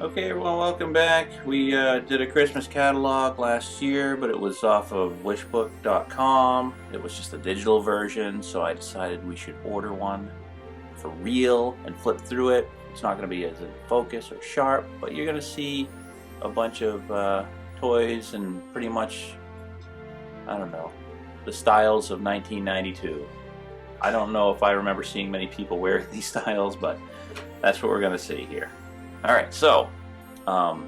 Okay, everyone, welcome back. We did a Christmas catalog last year, but it was off of wishbook.com. It was just a digital version, so I decided we should order one for real and flip through it. It's not going to be as in focus or sharp, but you're going to see a bunch of toys and pretty much, I don't know, the styles of 1992. I don't know if I remember seeing many people wearing these styles, but that's what we're going to see here. Alright, so, yeah,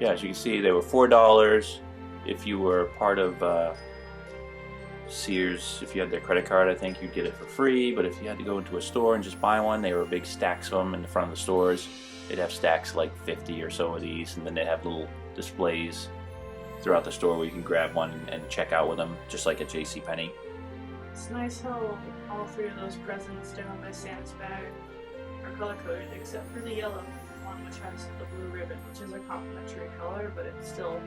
as you can see, they were $4 if you were part of Sears. If you had their credit card, I think you'd get it for free, but if you had to go into a store and just buy one, they were big stacks of them in the front of the stores. They'd have stacks like 50 or so of these, and then they'd have little displays throughout the store where you can grab one and check out with them, just like at JCPenney. It's nice how all three of those presents down by Santa's bag are color-coded, except for the yellow one, which has the blue ribbon, which is a complementary color, but it's still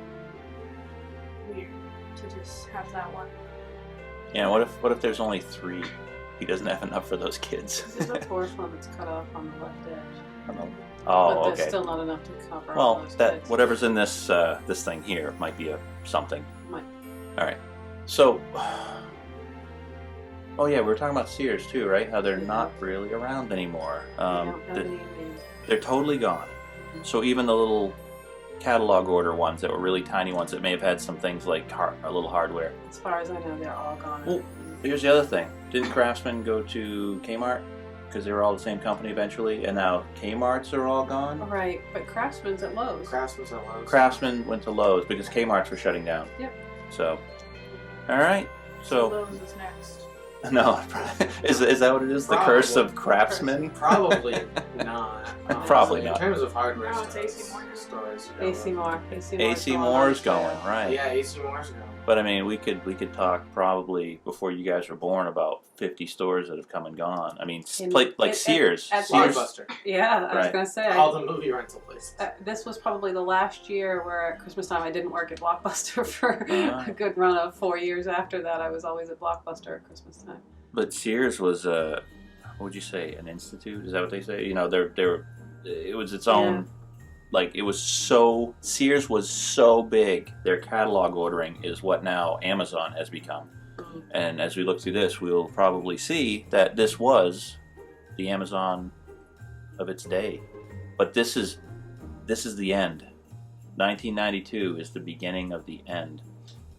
weird to just have that one. Yeah, what if there's only 3? He doesn't have enough for those kids. There's a fourth one that's cut off on the left edge. Oh, but there's okay. still not enough to cover Well, all those kids. whatever's in this this thing here might be a something. Might. All right. So, oh yeah, we were talking about Sears too, right? How they're not really around anymore. They're totally gone. So even the little catalog order ones that were really tiny ones that may have had some things like a little hardware. As far as I know, they're all gone. Well, here's the other thing. Didn't Craftsman go to Kmart? Because they were all the same company eventually, and now Kmart's are all gone? Right, but Craftsman's at Lowe's. Craftsman's at Lowe's. Craftsman went to Lowe's because Kmart's were shutting down. Yep. So, alright. So Lowe's is next. No, is that what it is? The curse of Craftsman? Probably not. Probably In not. terms of hardware No, it's stores. AC Moore. AC Moore's going, right. Yeah, AC Moore's going. But I mean, we could talk probably before you guys were born about 50 stores that have come and gone. I mean, like Sears. Blockbuster. Yeah, I was Right. going to say. All the movie rental places. This was probably the last year where at Christmas time I didn't work at Blockbuster for a good run of 4 years. After that, I was always at Blockbuster at Christmas time. But Sears was what would you say, an institute? Is that what they say? You know, it was its own. Like, it was so, Sears was so big, their catalog ordering is what now Amazon has become. Mm-hmm. And as we look through this, we'll probably see that this was the Amazon of its day. But this is the end. 1992 is the beginning of the end.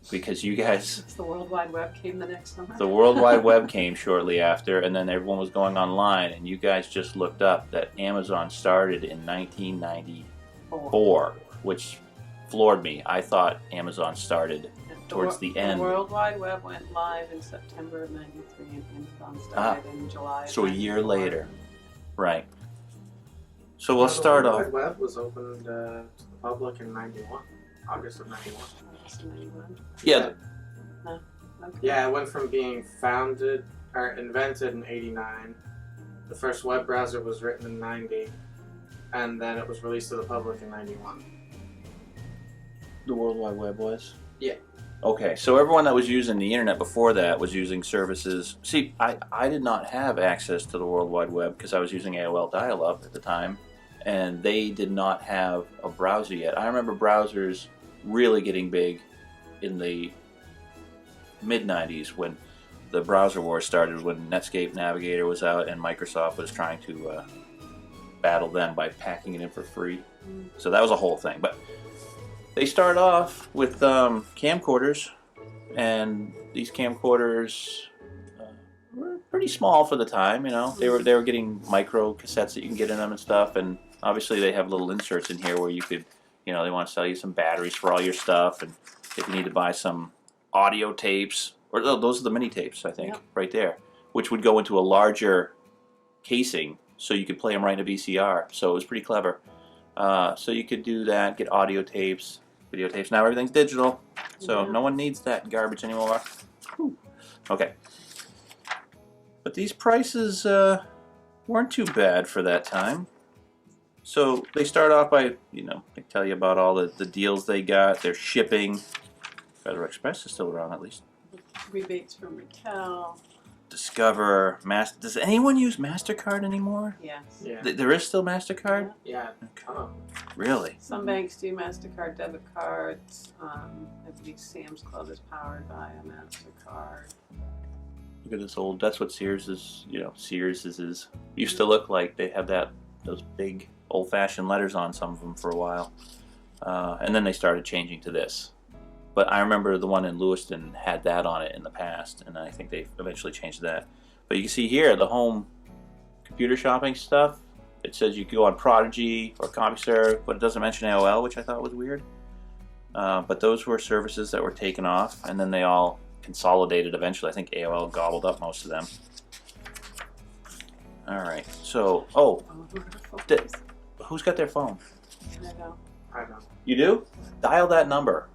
Because you guys... The World Wide Web came the next summer. The World Wide Web came shortly after, and then everyone was going online, and you guys just looked up that Amazon started in 1994, which floored me. I thought Amazon started towards the end. The World Wide Web went live in September of '93, and Amazon started in July. So a year later, right? So we'll start off. The World Wide Web was opened to the public in '91, August of '91. Yeah. No. Okay. Yeah, it went from being invented in '89. The first web browser was written in '90, and then it was released to the public in '91. The World Wide Web was? Yeah. Okay, so everyone that was using the internet before that was using services. See, I did not have access to the World Wide Web because I was using AOL dial-up at the time, and they did not have a browser yet. I remember browsers really getting big in the mid-90s when the browser war started, when Netscape Navigator was out and Microsoft was trying to battle them by packing it in for free. So that was a whole thing. But they start off with camcorders, and these camcorders were pretty small for the time. You know, they were getting micro cassettes that you can get in them and stuff, and obviously they have little inserts in here where you could, you know, they want to sell you some batteries for all your stuff, and if you need to buy some audio tapes, or those are the mini tapes, I think, right there, which would go into a larger casing so you could play them right in a VCR. So it was pretty clever. So you could do that, get audio tapes, video tapes. Now everything's digital, so no one needs that garbage anymore. Whew. Okay. But these prices weren't too bad for that time. So they start off by, you know, they tell you about all the deals they got, their shipping. Federal Express is still around, at least. Rebates from Mattel. Discover, does anyone use MasterCard anymore? Yes. Yeah. There is still MasterCard? Yeah. Oh. Really? Some banks do MasterCard debit cards. I believe Sam's Club is powered by a MasterCard. Look at this old, that's what Sears is, Sears is used to look like. They had those big old-fashioned letters on some of them for a while. And then they started changing to this. But I remember the one in Lewiston had that on it in the past, and I think they eventually changed that. But you can see here, the home computer shopping stuff, it says you can go on Prodigy or CompuServe, but it doesn't mention AOL, which I thought was weird. But those were services that were taken off, and then they all consolidated eventually. I think AOL gobbled up most of them. Alright, so, who's got their phone? I know. I know. You do? Dial that number.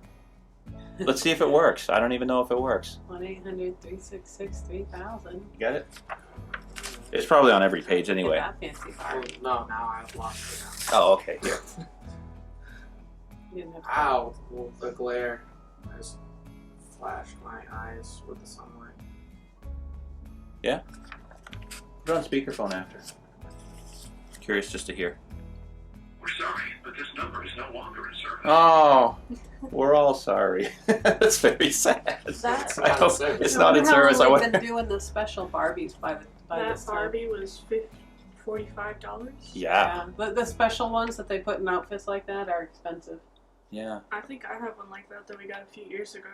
Let's see if it works. I don't even know if it works. 1-800-366-3000. You got it? It's probably on every page anyway. That fancy Well, Barbie. no, now I've lost it now. Oh, okay, here. You didn't have to- Ow! Well, the glare has flashed my eyes with the sunlight. Yeah? Put it on speakerphone after. Curious just to hear. We're sorry, but this number is no longer in service. Oh, we're all sorry. That's very sad. That- I hope it's not in How service. long I we've want. been doing the special Barbies by That this time. Barbie was $45. Yeah, The special ones that they put in outfits like that are expensive. yeah, I think I have one like that we got a few years ago.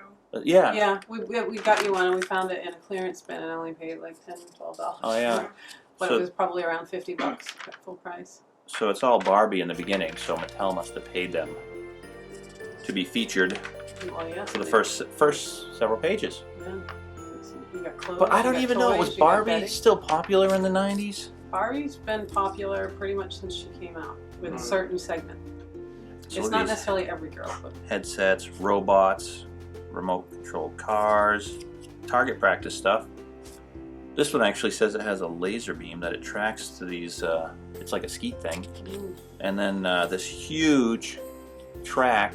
yeah. Yeah, we got you one and we found it in a clearance bin and only paid like $10, $12. Oh yeah. But So- it was probably around $50 at full price. So it's all Barbie in the beginning. So Mattel must have paid them to be featured Well, yeah, for the first several pages. Yeah. You got clothes, But I you don't got even know. toys, Was you got Barbie bedding. still popular in the 90s? Barbie's been popular pretty much since she came out with a certain segment. So It's not these necessarily every girl, but headsets, robots, remote controlled cars, target practice stuff. This one actually says it has a laser beam that it tracks to these, it's like a skeet thing. And then this huge track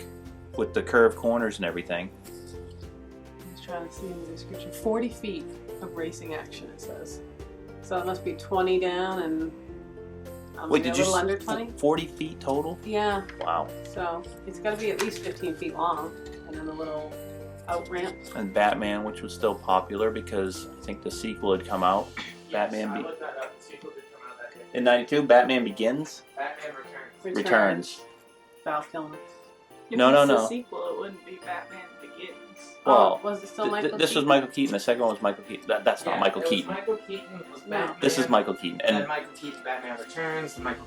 with the curved corners and everything. I was trying to see in the description. 40 feet of racing action, it says. So it must be 20 down and Wait, maybe did a you little under 20? 40 feet total? Yeah, Wow. so it's got to be at least 15 feet long. And then the little out ramp. And Batman, which was still popular because I think the sequel had come out. Batman I looked that up. The sequel did come out that day. in 92, Batman Begins? Batman Returns. Returns. Val Kilmer. If No, it's no, the no. sequel, it wouldn't be Batman Begins. Well, was it still Michael this was Keaton? Michael Keaton. The second one was Michael Keaton. That's not Michael it was Keaton. Michael Keaton was No. Batman. This is Michael Keaton. And then And Michael Keaton, Batman Returns. Then Michael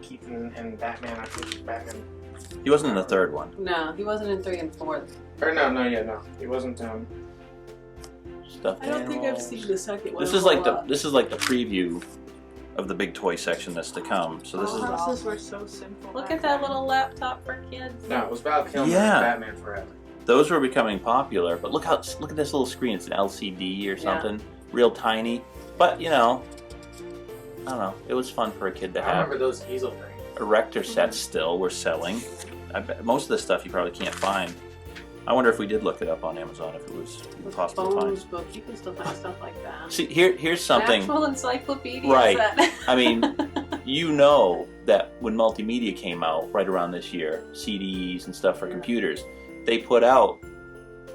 Keaton and Batman. I think it was Batman. he wasn't in the third one. No, he wasn't in 3 and 4. Or no. He wasn't. Stuffed I don't think I've animals. seen the second one. This a is whole like the lot. preview of the big toy section that's to come. So this All is houses were so simple. Look back at that then. little laptop for kids. No, it was Val Kilmer. Yeah. And Batman Forever. those were becoming popular. But look at this little screen. It's an LCD or something, real tiny. But I don't know. It was fun for a kid to I have. remember those easel things. Erector sets still were selling. I bet most of this stuff you probably can't find. I wonder if we did look it up on Amazon, if it was With possible to Bones find. book, you can still find stuff like that. See, here's something. Actual encyclopedia Right. set. I mean, you know that when multimedia came out right around this year, CDs and stuff for computers, they put out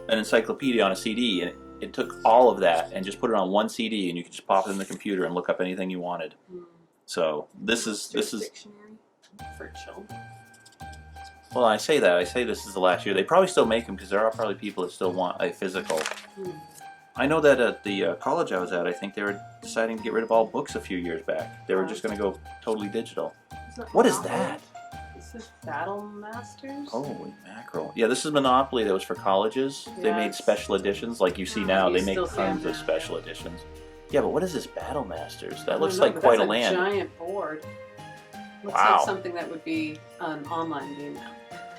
an encyclopedia on a CD, and it took all of that and just put it on one CD, and you could just pop it in the computer and look up anything you wanted. So this is Dictionary. for children. well, I say this is the last year. They probably still make them because there are probably people that still want a physical. I know that at the college I was at, I think they were deciding to get rid of all books a few years back. They were just going to go totally digital. What is that? This is Battle Masters. Holy mackerel. Yeah, this is Monopoly that was for colleges. They made Yes. special editions like you see now. You They make still see tons them of now, special editions. Yeah, but what is this Battle Masters? I That don't looks know, like but quite a that's land. giant board. Looks Wow. like something that would be an online game now.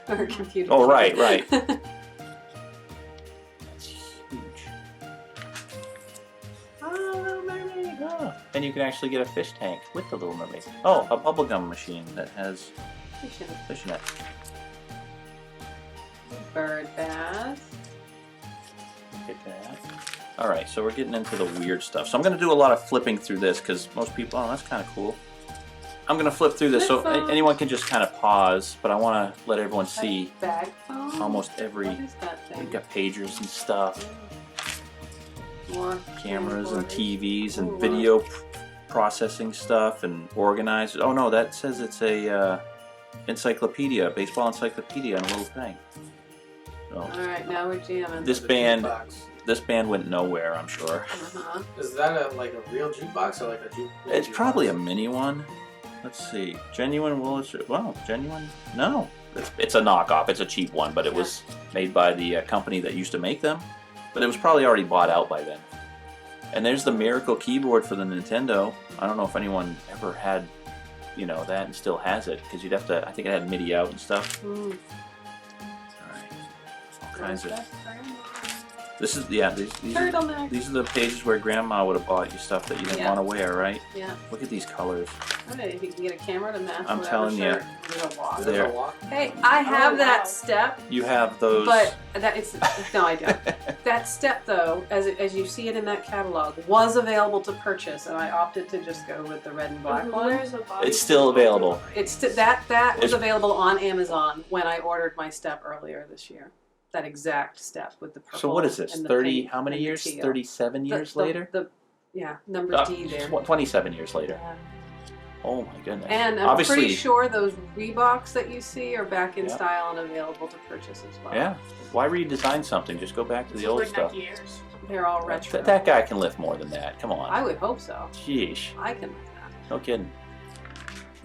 Or a computer Oh, game. right, right. That's huge. Oh, Little Mermaid. Oh. And you can actually get a fish tank with the Little Mermaid. Oh, a bubblegum machine that has fish in it. Bird bath. Get that. All right, so we're getting into the weird stuff. So I'm going to do a lot of flipping through this because most people, oh, that's kind of cool. I'm going to flip through this so anyone can just kind of pause, but I want to let everyone see Bag phone? almost every. What is that thing? We've got pagers and stuff, More cameras and camcorders. TVs and Ooh, video processing stuff and organizers. Oh no, that says it's a encyclopedia, baseball encyclopedia on a little thing. So, Alright, now we're jamming. this The band, jukebox. this band went nowhere, I'm sure. Uh-huh. Is that like a real jukebox or like a juke? It's probably a mini one. Let's see, genuine Willis. Well, genuine? No, it's a knockoff. It's a cheap one, but it was made by the company that used to make them. But it was probably already bought out by then. And there's the Miracle keyboard for the Nintendo. I don't know if anyone ever had, you know, that and still has it because you'd have to. I think it had MIDI out and stuff. Mm. All right, all kinds of. Turtleneck. This is these are the pages where Grandma would have bought you stuff that you didn't want to wear, right? Yeah. Look at these colors. Okay, if you can get a camera to match I'm whatever telling you. shirt, it'll walk. There. Hey, I have Oh, that wow. step, You have those. but that it's no, I don't. That step, though, as you see it in that catalog, was available to purchase, and I opted to just go with the red and black one. Where's the body It's still available. It's that was It's- available on Amazon when I ordered my step earlier this year. That exact step with the purple. So what is this? and the 30? pink How many and the years? teal. 37 years later. Yeah, number D there. 27 years later. Yeah. Oh my goodness. And I'm Obviously, pretty sure those Reeboks that you see are back in Yeah. style and available to purchase as well. Yeah. Why redesign something? Just go back to the old like stuff. Nike Airs. They're all retro. That guy can lift more than that. Come on. I would hope so. Sheesh. I can lift that. No kidding.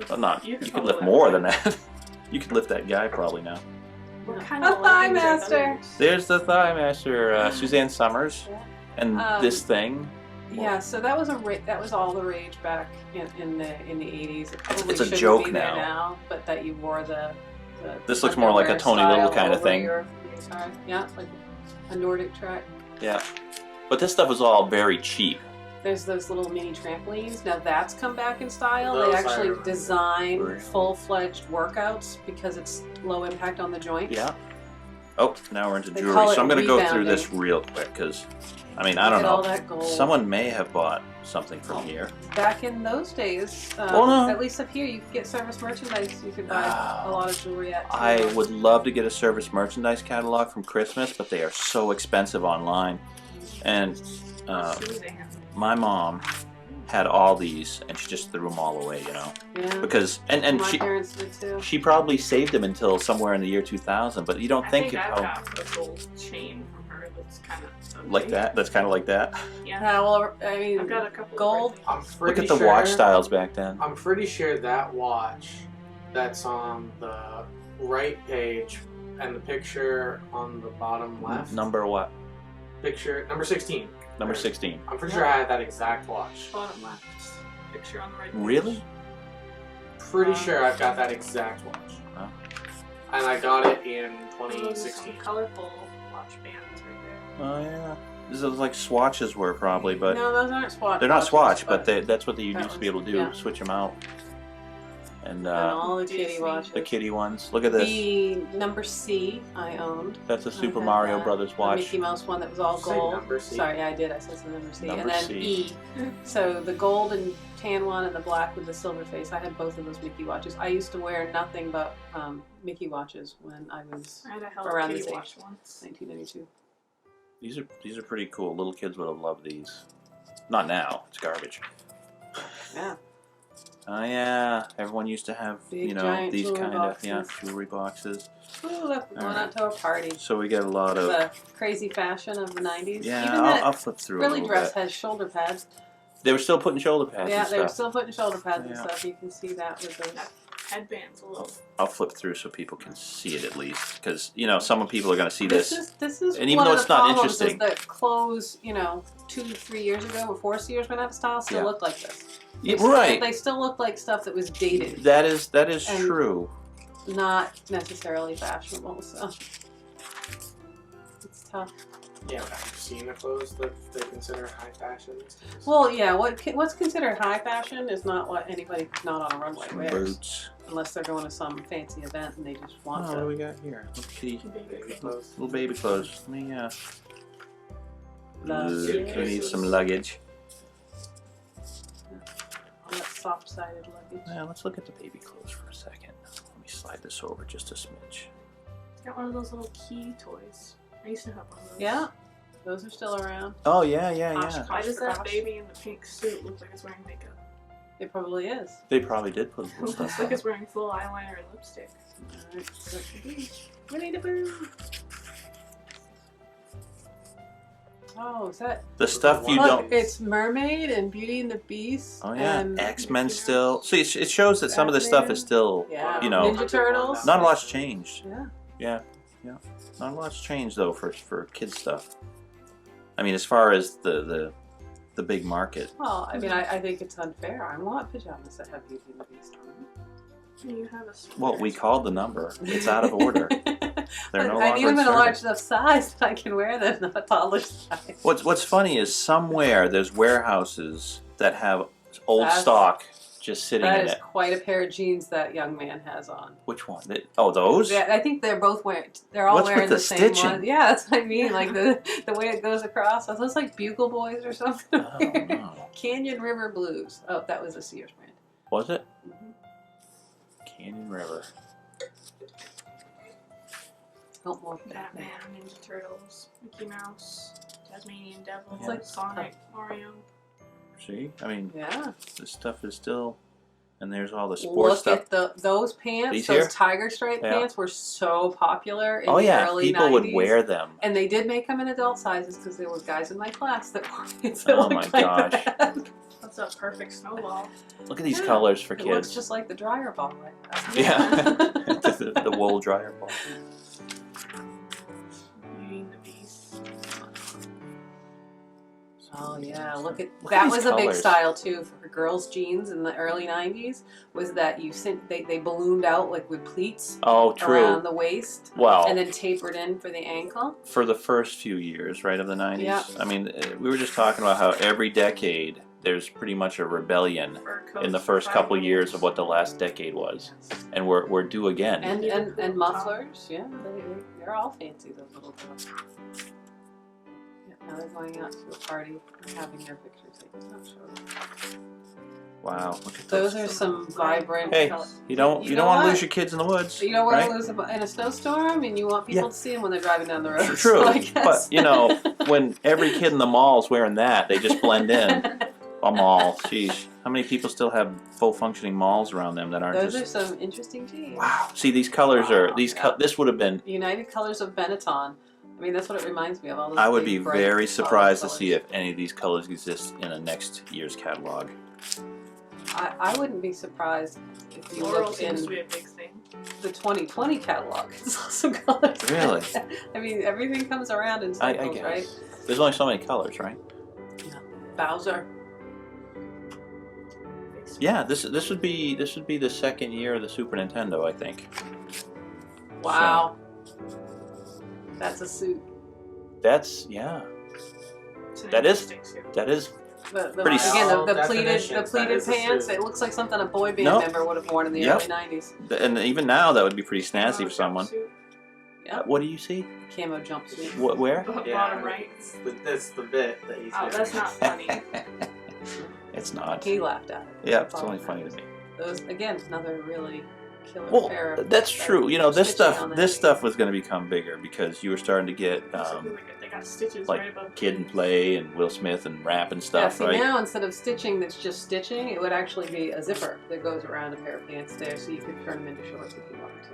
Well, not. You could probably lift more than that. You could lift that guy probably now. What Yeah. kind A of thigh leggings are master. those? There's the Thigh Master, Suzanne Summers, Yeah. and this thing. Yeah, so that was that was all the rage back in the 80s. It probably It's a shouldn't joke be there now. now, but that you wore the This looks more like a Tony underwear Little kind of style thing. over your guitar. Yeah, like a Nordic track. Yeah. But this stuff was all very cheap. There's those little mini trampolines. Now that's come back in style. Those They I actually remember. design Really? full-fledged workouts because it's low impact on the joints. Yeah. Oh, now we're into They jewelry. call So it I'm going to go through rebounding. this real quick because, I mean, I don't Look at all know. that gold. Someone may have bought something from here. Back in those days, Well, no. at least up here, you could get service merchandise. You could buy a lot of jewelry at. I would love to get a service merchandise catalog from Christmas, but they are so expensive online. And Let's see what they have. my mom had all these, and she just threw them all away, you know, Yeah. because and My she parents did too. she probably saved them until somewhere in the year 2000. But you don't I think think of I've how got a gold chain from her that's kind of like that. That's kind of like that. Yeah, Well, I mean, I've got a couple. gold. Of I'm Look pretty at the sure, watch styles back then. I'm pretty sure that watch that's on the right page and the picture on the bottom left. Number what? Picture number 16. Number 16. I'm pretty sure I had that exact watch. bottom left picture on the right. Really? Pretty sure I've got that exact watch. Wow. And I got it in Those are 2016. some colorful watch bands right there. Oh yeah. This is like swatches were probably, but No, those aren't swatch. they're not watches, swatch, but that's what they that used to be able to do. yeah. Switch them out. And And all the kitty Disney. watches. the kitty ones. Look at this. The number C I owned. That's a Super had Mario that. Brothers The watch. Mickey Mouse one that was all Did you say gold. number C? Sorry, yeah, I did. I said the number C. Number and then C. E. So the gold and tan one and the black with the silver face. I had both of those Mickey watches. I used to wear nothing but Mickey watches when I was I had a Hello Around Kitty this age. watch once. 1992. These are pretty cool. Little kids would have loved these. Not now. It's garbage. Yeah. Oh yeah. Everyone used to have Big, you know giant these jewelry kind of boxes. jewelry boxes. Ooh, look, we're going Alright. out to a party. So we get a lot of The crazy fashion of the 90s. yeah. Even that I'll flip through a frilly little dress bit. has shoulder pads. They were still putting shoulder pads Yeah, and they were stuff. still putting shoulder pads and Yeah. stuff. You can see that with those. Headbands a little. I'll flip through so people can see it at least, because you know some people are going to see This this. is And even one though of it's the not problems interesting. is that clothes, 2-3 years ago, before Sears went out of style, still Yeah. looked like this. Yeah, Still- right. They still look like stuff that was dated, That is And- true. not necessarily fashionable. So it's tough. Yeah, but have you seen the clothes that they consider high fashion? Well, yeah. What's considered high fashion is not what anybody not on a runway Some wears, boots. unless they're going to some fancy event and they just want Oh, what do to. we got here? Little kitty, baby clothes. little baby clothes. Let me We need some luggage. All that soft-sided luggage. Yeah, let's look at the baby clothes for a second. Let me slide this over just a smidge. Got one of those little key toys. I used to have one of those. Yeah, those are still around. Oh yeah. Why does that baby in the pink suit look like it's wearing makeup? It probably is. They probably did put It little looks stuff like on. it's wearing full eyeliner and lipstick. Alright, so it could be Winnie the Pooh. Oh, is that? The stuff you Look, don't. it's Mermaid and Beauty and the Beast. Oh yeah, and X-Men still. See, it shows that some of the stuff is still, Yeah. you know, Ninja Turtles. not a lot's changed. Yeah. Yeah. Not a lot's changed though for kids stuff. I mean, as far as the big market. Well, I mean, I think it's unfair. I want pajamas that have Beauty and the Beast on them. You have a Well, we called the number. It's out of order. They're no I longer need them in a service. large enough size that I can wear them, not a toddler size. What's funny is somewhere there's warehouses that have old That's- stock just sitting That in is it. quite a pair of jeans that young man has on. Which one? Oh, those? Yeah, I think they're both wearing. They're all What's with wearing the the same stitching? one. Yeah, that's what I mean. Like the way it goes across. Are those like Bugle Boys or something? Oh, no. Canyon River Blues. Oh, that was a Sears brand. Was it? Mhm. Canyon River. Don't want Batman, Ninja Turtles, Mickey Mouse, Tasmanian Devil, It's like- Sonic, Mario. See? I mean, Yeah. this stuff is still... And there's all the sports Look stuff. at those pants. These Those here? tiger stripe Yeah. pants were so popular in Oh the yeah, early people 90s. would wear them. And they did make them in adult sizes because there were guys in my class that wore pants that Oh looked my like gosh. that. That's a perfect snowball. Look at these Yeah, colors for It looks kids. just like the dryer ball. Right? Yeah. the wool dryer ball. Beauty and the Beast. Oh yeah, look at Look at that these was a big colors. style too for girls' jeans in the early '90s. Was that they ballooned out like with pleats Oh, true. around the waist Well, and then tapered in for the ankle. for the first few years, right, of the 90s. Yeah. I mean, we were just talking about how every decade there's pretty much a rebellion Fur coats in the for first couple 5 years of what the last decade was. And we're due again. And mufflers, yeah, they're all fancy, those little girls. Yeah, now they're going out to a party and having their pictures taken. I'll show them. Wow, look at Those those. are some vibrant Hey, colors. you don't You want know to what? lose your kids in the woods, You don't want right? to lose them in a snowstorm, and you want people Yeah. to see them when they're driving down the road. True, So I guess. but you know, when every kid in the mall's wearing that, they just blend in. A mall, sheesh. How many people still have full functioning malls around them that aren't Those just... are some interesting jeans. Wow. See, these colors are... Yeah. This would have been... United Colors of Benetton. I mean, that's what it reminds me of. All those I would big, be bright, very solid surprised to colors. see if any of these colors exist in a next year's catalog. I wouldn't be surprised if you Floral look seems in to be a big thing. the 2020 catalog. It's also colors. Really? I mean, everything comes around in I cycles, guess. right? There's only so many colors, right? Bowser. Yeah, this would be the second year of the Super Nintendo, I think. Wow. That's a suit. That's yeah. It's an That is- interesting suit. That is The, Pretty again, the Well, pleated definitions, that is a pants. suit. It looks like something a boy band Nope. member would have worn in the Yep. early 90s. and even now that would be pretty snazzy for someone. Jumpsuit. Yep. What do you see? Camo jumpsuit. What where? Bottom right. That's the bit that he's Oh, that's not funny. It's not. He laughed at it. Yeah, it's only funny to me. Those again, another really killer Well, pair. of- that's true. You know, this stitching stuff on that this piece. stuff was going to become bigger because you were starting to get They got stitches like right above Kid and Play and Will Smith and rap and Yeah, stuff, see right? now instead of stitching that's just stitching, it would actually be a zipper that goes around a pair of pants there, so you could turn them into shorts if you wanted to.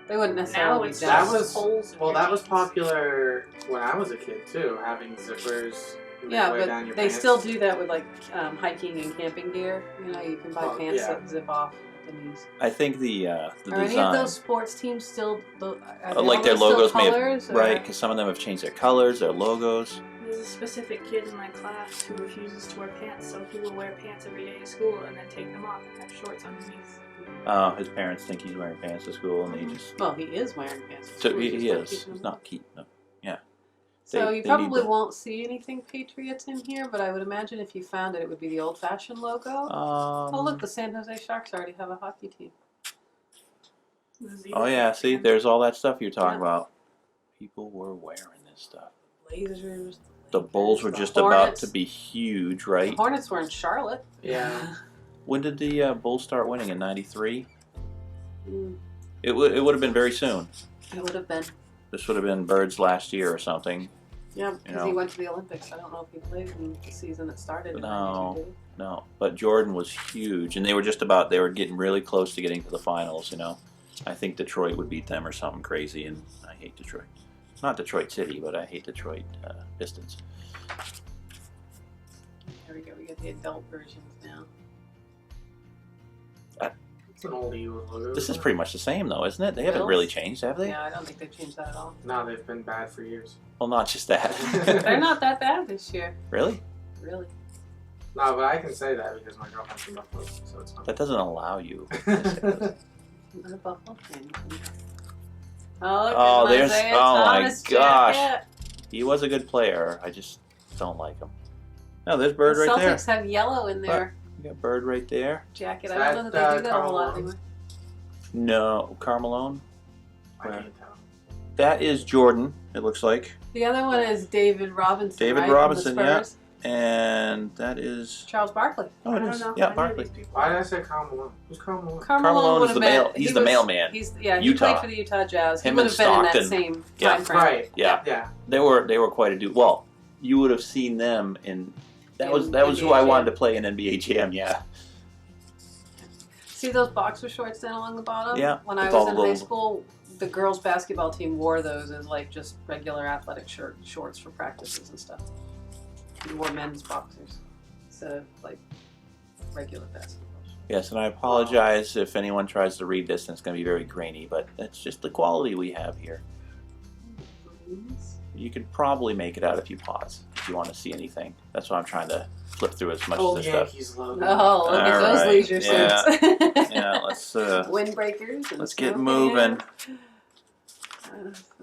They wouldn't Now necessarily it's be That just was holes in well. your That was jeans. popular when I was a kid too. Having zippers yeah, way down but your they pants. still do that with like hiking and camping gear. You know, you can buy Oh, pants yeah. that zip off at the knees. I think the Are design, any of those sports teams still like their logos may have, colors, or- right? Because some of them have changed their colors, their logos. There's a specific kid in my class who refuses to wear pants, so he will wear pants every day to school and then take them off and have shorts underneath. His parents think he's wearing pants to school, and he just Well, he is wearing pants. so He's he just not is. keeping He's them not keep no. Yeah. So They- you they need probably to- won't see anything Patriots in here, but I would imagine if you found it, it would be the old-fashioned logo. Oh, look, the San Jose Sharks already have a hockey team. Oh yeah, see, there's all that stuff you're talking Yeah. about. People were wearing this stuff. Blazers, The Bulls were The just Hornets. about to be huge, The right? Hornets were in Charlotte. Yeah. When did the Bulls start winning? In '93? Mm, It would have been very soon. it would have been. This would have been Birds last year or something. Yeah, You because know. he went to the Olympics. I don't know if he played in the season that started in No. 92, did No, but Jordan was huge, and they were getting really close to getting to the finals. I think Detroit would beat them or something crazy, and I hate Detroit. Not Detroit City, but I hate Detroit Pistons. he? Here we go. We get the adult versions now. It's an old Eagles logo. This is pretty much the same, though, isn't it? They haven't Bills? really changed, have they? Yeah, I don't think they've changed that at all. No, they've been bad for years. Well, not just that. They're not that bad this year. Really? Really. No, but I can say that because my girlfriend's from Buffalo, so it's fine. That doesn't allow you. Not a Buffalo fan. Oh, look Oh, at there's- Isaiah oh my Thomas gosh. jacket. He was a good player. I just don't like him. No, there's Bird The right there. Celtics have yellow in their You got Bird right there. jacket. Is I don't know that, that they do that a whole lot Carmelo? anymore. No, Carmelone. I can't tell. That is Jordan, it looks like. The other one is David Robinson. David right, from the Robinson, yeah. Spurs. And that is... Charles Barkley. Oh, I it don't is. know Yeah, how many of Barkley. these people Why did are. I say Karl Malone? Who's Karl Malone? Carmelo would is have the been. mail- he's the mailman. He Utah. played for the Utah Jazz. He Him would and have been in that Stockton. same Yeah. time frame. Right. Yeah. Yeah. They were quite a dude. Well, you would have seen them in... That was who NBA I wanted Jam. to play in NBA Jam, yeah. See those boxer shorts down along the bottom? Yeah, When I with was all in the high little- school, the girls' basketball team wore those as like just regular athletic shorts for practices and stuff. We wore men's boxers instead of like regular basketball shorts. Yes, and I apologize if anyone tries to read this and it's going to be very grainy, but that's just the quality we have here. You could probably make it out if you pause, if you want to see anything. That's why I'm trying to flip through as much of Old this stuff. Yankees logo. Oh, look at those Alright, leisure yeah. suits. Yeah, let's Windbreakers. And let's get snow moving. pants.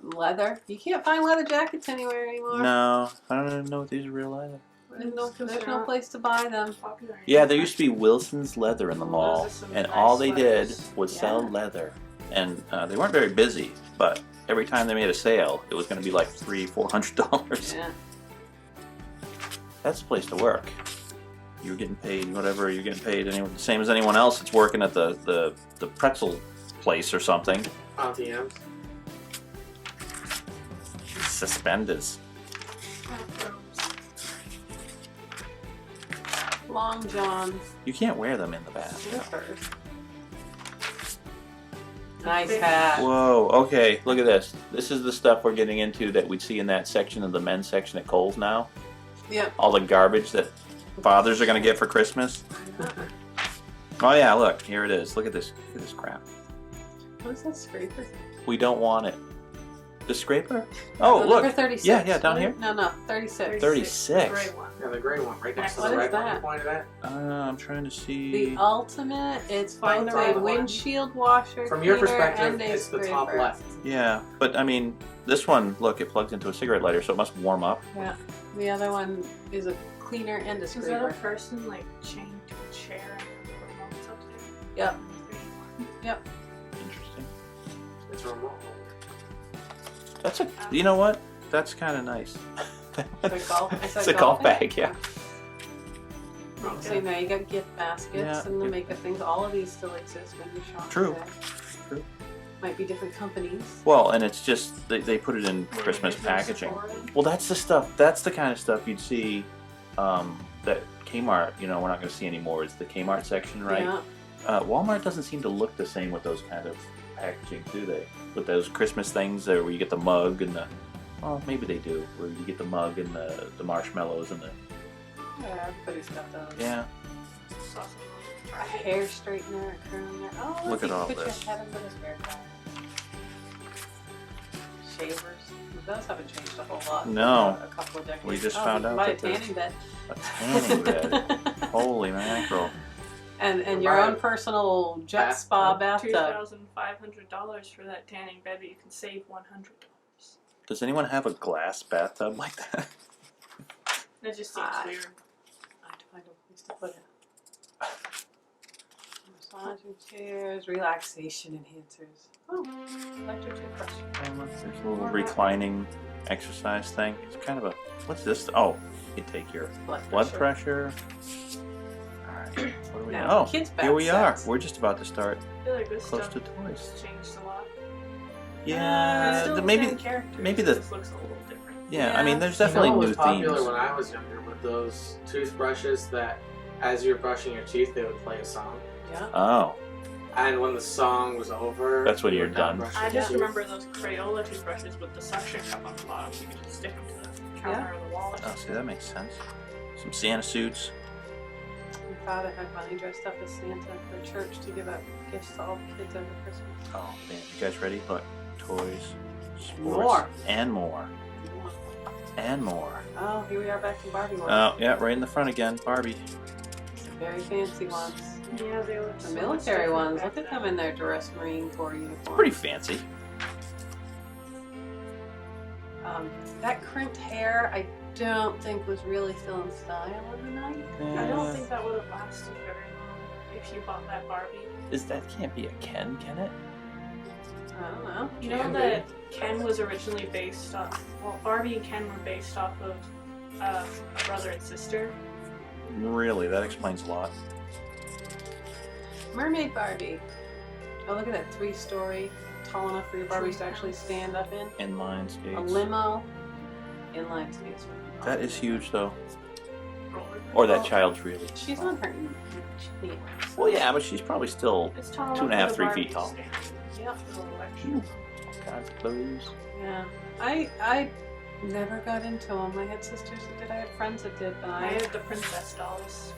Leather. You can't find leather jackets anywhere anymore. No, I don't even know if these are real either. There's no place to buy them. Popular. Yeah, there used to be Wilson's Leather in the mall, Those are some and nice all they did sweaters. was Yeah. sell leather, and they weren't very busy. But every time they made a sale, it was going to be like $300-400. Yeah. That's the place to work. You're getting paid whatever you're getting paid, the same as anyone else that's working at the pretzel place or something. Auntie M's. Suspenders. Long johns. You can't wear them in the bath. Slippers. Nice hat. Whoa, okay, look at this. This is the stuff we're getting into that we'd see in that section of the men's section at Kohl's now. Yep. All the garbage that fathers are going to get for Christmas. Oh yeah, look, here it is. Look at this crap. What is that scraper? We don't want it. The scraper? Oh, No, look. Number 36. Yeah, down here. No, 36. 36. The gray one. Yeah, the gray one, right next to What the is red one that? you pointed at. I'm trying to see. The ultimate, it's Find both the a right one. windshield washer, From your cleaner, perspective, and a it's the top scraper. left. Yeah, but I mean, this one, look, it plugs into a cigarette lighter, so it must warm up. Yeah. The other one is a cleaner and a Is that scraper. a person like chained to a chair and the remote's up there? Yep. Interesting. It's a remote holder. That's a, you know what? That's kind of nice. It's a golf- is that It's a golf bag, yeah. So now you got gift baskets Yeah, and the gift- makeup things. All of these still exist when you shop. True. today. True. Might be different companies. Well, and it's just, they put it in Christmas packaging. Well, that's the stuff, that's the kind of stuff you'd see that Kmart, we're not going to see anymore. It's the Kmart section, right? Yeah. Walmart doesn't seem to look the same with those kind of packaging, do they? With those Christmas things where you get the mug and the, well, maybe they do, where you get the mug and the marshmallows and the, Yeah, everybody's got those. yeah. A hair straightener, a curler. Oh, Look you at can all put this. your head under this hair dryer. Shavers. Those haven't changed a whole lot. No. A couple of decades. We just Oh, found you out buy that a tanning bed. A tanning bed. Holy mackerel. And your Buy own a personal jet spa bathtub. $2,500 for that tanning bed, but you can save $100. Does anyone have a glass bathtub like that? That just seems weird. I have to find a place to put it. Massaging chairs, relaxation enhancers. Oh, electric toothbrush. And look, there's a little reclining exercise thing. It's kind of a, what's this? Oh, you can take your blood pressure. Alright, what do we Now, Oh, kids' here we bath are. sets. We're just about to start I feel like this close stuff to toys. has changed a lot. Yeah, Still the maybe, same characters, maybe it the, just looks a little different. yeah, I mean, there's You know definitely what new was popular themes. when I was younger with those toothbrushes that, as you're brushing your teeth, they would play a song. Yeah. Oh, And when the song was over, That's when you you're were done. brushing I your just teeth. remember those Crayola toothbrushes with the suction cup on the bottom, so you could just stick them to the counter or the wall. oh, see, that makes sense. Some Santa suits. My father had finally dressed up as Santa for church to give out gifts to all the kids over Christmas. Oh, man, you guys ready? Look, toys, sports, More. and more, and more. Oh, here we are back in Barbie world. Oh, yeah, right in the front again, Barbie. Very fancy ones. Yeah, they look The so much military different ones. back Look at then. them in their dress Marine Corps uniform. Pretty fancy. That crimped hair, I don't think was really still in style in the 90s. I don't think that would have lasted very long if you bought that Barbie. That can't be a Ken, can it? I don't know. You know Can be. that Ken was originally based off, well, Barbie and Ken were based off of a brother and sister. Really, that explains a lot. Mermaid Barbie. Oh, look at that 3-story, tall enough for your Barbies to actually stand up in. Inline A skates. limo, inline skates. That is huge, though. Roller. Or that child's really. She's on her knees. Well, yeah, but she's probably still It's tall 2.5, enough for 3 the feet Barbie tall. to stand. Yep. A little extra. all kinds of clothes. Yeah. I never got into them. I had sisters that did. I had friends that did, but I had the princess dolls.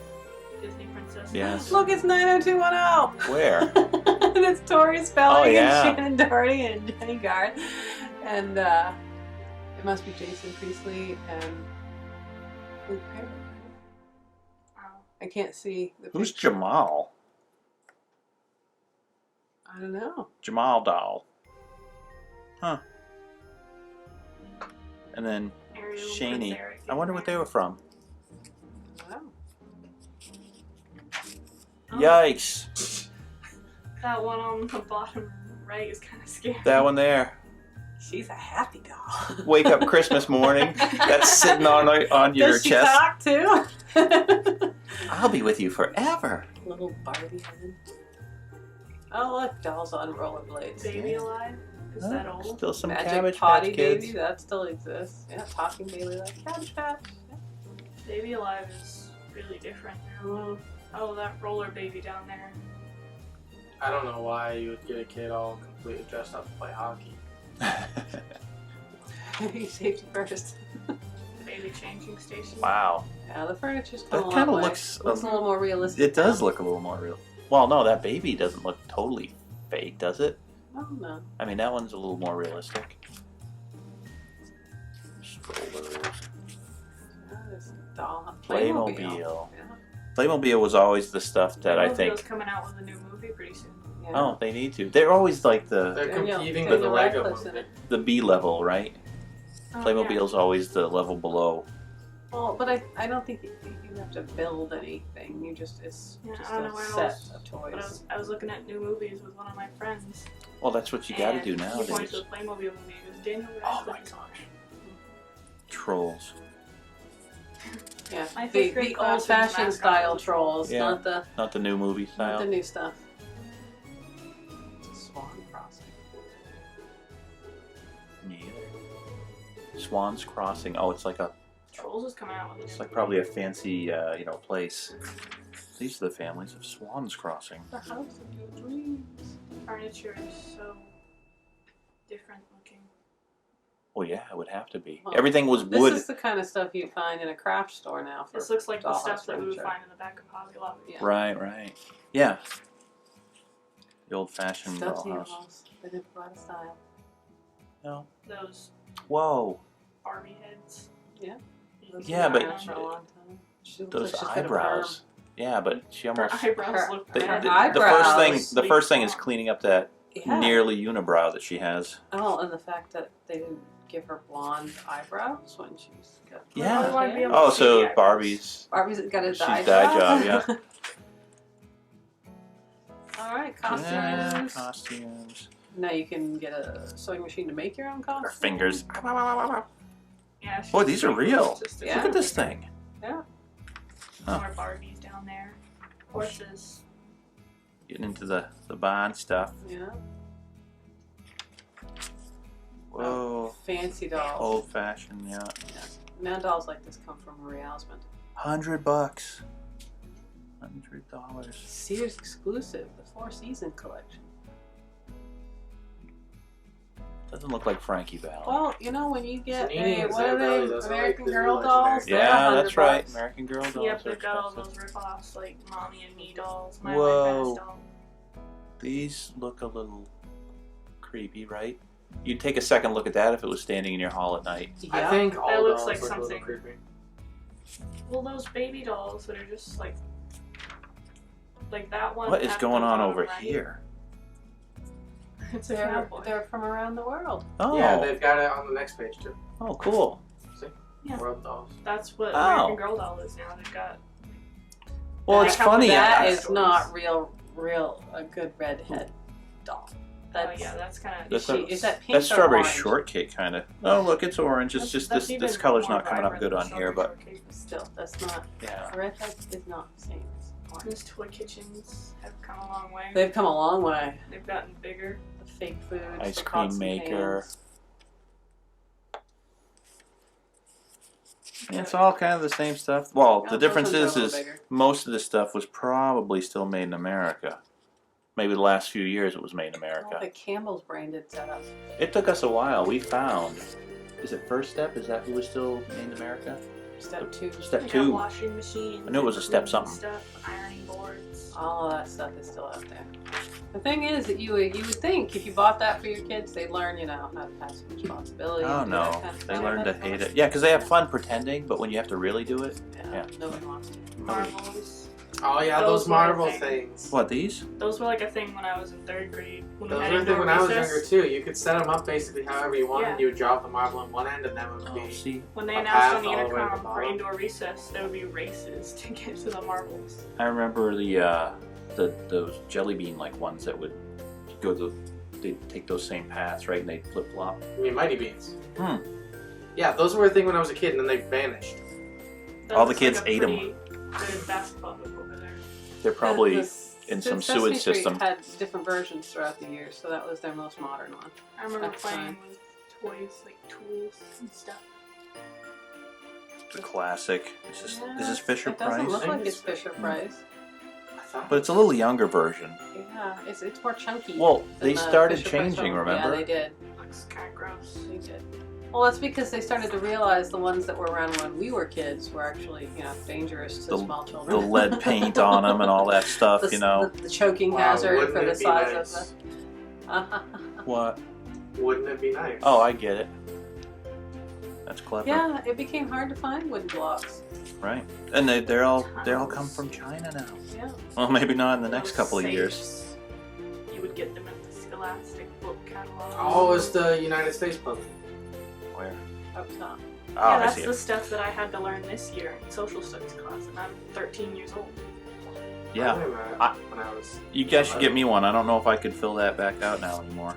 Disney princess. Yes. Look, it's 90210. Where? And it's Tori Spelling Oh, yeah. and Shannon Doherty and Jenny Garth. And it must be Jason Priestley and Luke Perry. Wow. I can't see the Who's picture. Jamal? I don't know. Jamal doll. Huh. And then Ariel and Shaney. Prince Eric I wonder what they were from. Wow. Oh, Yikes. That one on the bottom right is kind of scary. That one there. She's a happy doll. Wake up Christmas morning. That's sitting on your Does she chest. talk too? I'll be with you forever. Little Barbie head. Oh look, dolls on rollerblades. Baby Alive? Is that Oh, old? Still some Magic Cabbage Potty Patch Kids. Baby, that still exists. Yeah, talking baby like Cabbage Patch. Yeah. Baby Alive is really different now. Mm. Oh, that roller baby down there. I don't know why you would get a kid all completely dressed up to play hockey. Safety first. Baby changing station. Wow. Yeah, the furniture's come That a long kind of way. looks. Looks a little more realistic. It does now. look a little more real. Well, no, that baby doesn't look totally fake, does it? Oh no. I mean, that one's a little more realistic. Strollers. Yeah, this doll. Playmobil. Yeah. Playmobil was always the stuff that I Playmobil's think. coming out with a new movie pretty soon. Yeah. Oh, they need to. They're always like They're Daniel- competing Daniel with the Lego Radcliffe's in movie. it. the B level, right? Oh, Playmobil's always the level below. Well, but I don't think you have to build anything. You just it's Yeah, just I don't a know where set else, of But toys. I was looking at new movies with one of my friends. Well, that's what you got to and do He pointed nowadays. to the Playmobil movie. It was Daniel Oh Radcliffe. my gosh. Trolls. Yeah, My the, fifth grade the class was old-fashioned mascot style was a troll. trolls, Yeah. not the Not the new movie not style. the new stuff. It's a Swan Crossing. Yeah. Swans Crossing. Oh, it's like a. Trolls is coming out with a It's new like probably a fancy, place. These are the families of Swans Crossing. The house of your dreams. furniture is so different looking. Well, yeah, it would have to be. Well, Everything was This wood. is the kind of stuff you'd find in a craft store now. For This looks like the dollhouse stuff that we would furniture. find in the back of Hobby Lobby. Yeah. Right. Yeah. The old-fashioned Stuffed dollhouse. animals. They didn't provide a style. No. Those Whoa. Barbie heads. Yeah. Those Yeah, but- Around for a long time. She looks Those like she's got a eyebrows. Yeah, but she Her almost. eyebrows look The, bad. the, Her the first thing. eyebrows. The first thing is cleaning up that perm. Yeah. nearly unibrow that she has. Oh, and the fact that they didn't give her blonde eyebrows when she's got Yeah. I wanna be able Oh, to see so the eyebrows. Barbie's. Barbie's got a She's dye dye job. job, yeah. All right, Yeah, costumes. costumes. Now you can get a sewing machine to make your own Our costume. fingers. Yeah, it's Boy, just these are real. just a- Yeah. Look at this thing. Yeah. Huh. More Barbies down there. Horses. Getting into the Bond stuff. Yeah. Whoa. Fancy dolls. Old fashioned, yeah. Now dolls like this come from Marie Osmond. $100. $100. Sears exclusive, the 4-season collection. Doesn't look like Frankie Valli. Well, you know when you get Zanini and what are Isabelle, they? those are American like the Girl new dolls. legendary. They're Yeah, $100 that's right. bucks. American Girl dolls Yep, are they've got all expensive. those rip-offs like Mommy and Me dolls, My Whoa. White Fast doll. These look a little creepy, right? You'd take a second look at that if it was standing in your hall at night. I Yeah. think all That looks dolls like look a little something. creepy. Well, those baby dolls that are just like that one. What is at going the on bottom over right. here? It's a They're cowboy. they're from around the world. Oh, Yeah, they've got it on the next page too. oh, cool. Yeah. World dolls. That's what Oh. American Girl doll is now. They've got. Well, They it's come with funny. That Yeah. is Stories. not real a good redhead doll. That's, Oh yeah, that's kind of. That's is that pink That's or strawberry orange? shortcake kind of. Oh, look, it's orange. It's just this color's not coming up good on here, but Still, that's not. yeah. A redhead is not the same as orange. Those toy kitchens have come a long way. They've come a long way. They've gotten bigger. The fake foods, Ice the cream pots and maker. pans. It's all kind of the same stuff. Well, Yeah, the those difference ones are a is little bigger. most of this stuff was probably still made in America. Maybe the last few years it was made in All America. the Campbell's branded setup. It took us a while. We found. Is it First Step? Is that who was still made in America? Step 2. Step They got 2. washing machines. I knew it was a step cleaning something. Stuff, ironing boards. All of that stuff is still out there. The thing is that you would think if you bought that for your kids, they'd learn, how to pass some responsibility. Oh and do that no, kind of they stuff. learn to hate it. Yeah, because they have fun pretending, but when you have to really do it, Yeah. Nobody wants to. Marbles. Oh yeah, Those those were a marble thing. things. what these? Those were like a thing when I was in 3rd grade. When Those we had were a thing indoor when I was recess. younger too. You could set them up basically however you wanted. Yeah. You would drop the marble on one end, and then it would Oh, be. see, When they a announced on path the all the way to the intercom for bottom. indoor recess, there would be races to get to the marbles. I remember those jelly bean like ones that would go they'd take those same paths, right, and they'd flip flop. I mean, Mighty Beans. Hmm. Yeah, those were a thing when I was a kid, and then they vanished. That All the looks kids like a ate 'em. pretty Good basketball hoop over there. They're probably The in some Sesame sewage Street system. had different versions throughout the years, so that was their most modern one. I remember That's playing fine. with toys like tools and stuff. The classic. Is this Fisher It doesn't Price? look I like think it's it's- Fisher Price. I thought. But it's a little younger version. Yeah, it's more chunky. Well, than they the started Fisher Price changing, one. remember? Yeah, they did. Looks kind of gross. They did. Well, that's because they started to realize the ones that were around when we were kids were actually, dangerous to The- small The children. lead paint on them and all that stuff, The choking Wow, hazard wouldn't for the it be size nice? of the. What? Wouldn't it be nice? Oh, I get it. That's clever, Yeah, it became hard to find wooden blocks. right? And they're all come from China now. Yeah. Well, maybe not in the next Those couple of years. safes, You would get them in the Scholastic book catalog. Oh, it's the United States puzzle. Where? Up top. Oh, Yeah, I that's see the it. stuff that I had to learn this year in social studies class, and I'm 13 years old. Yeah. I remember I- when I was. You guys should get me one. I don't know if I could fill that back out now anymore.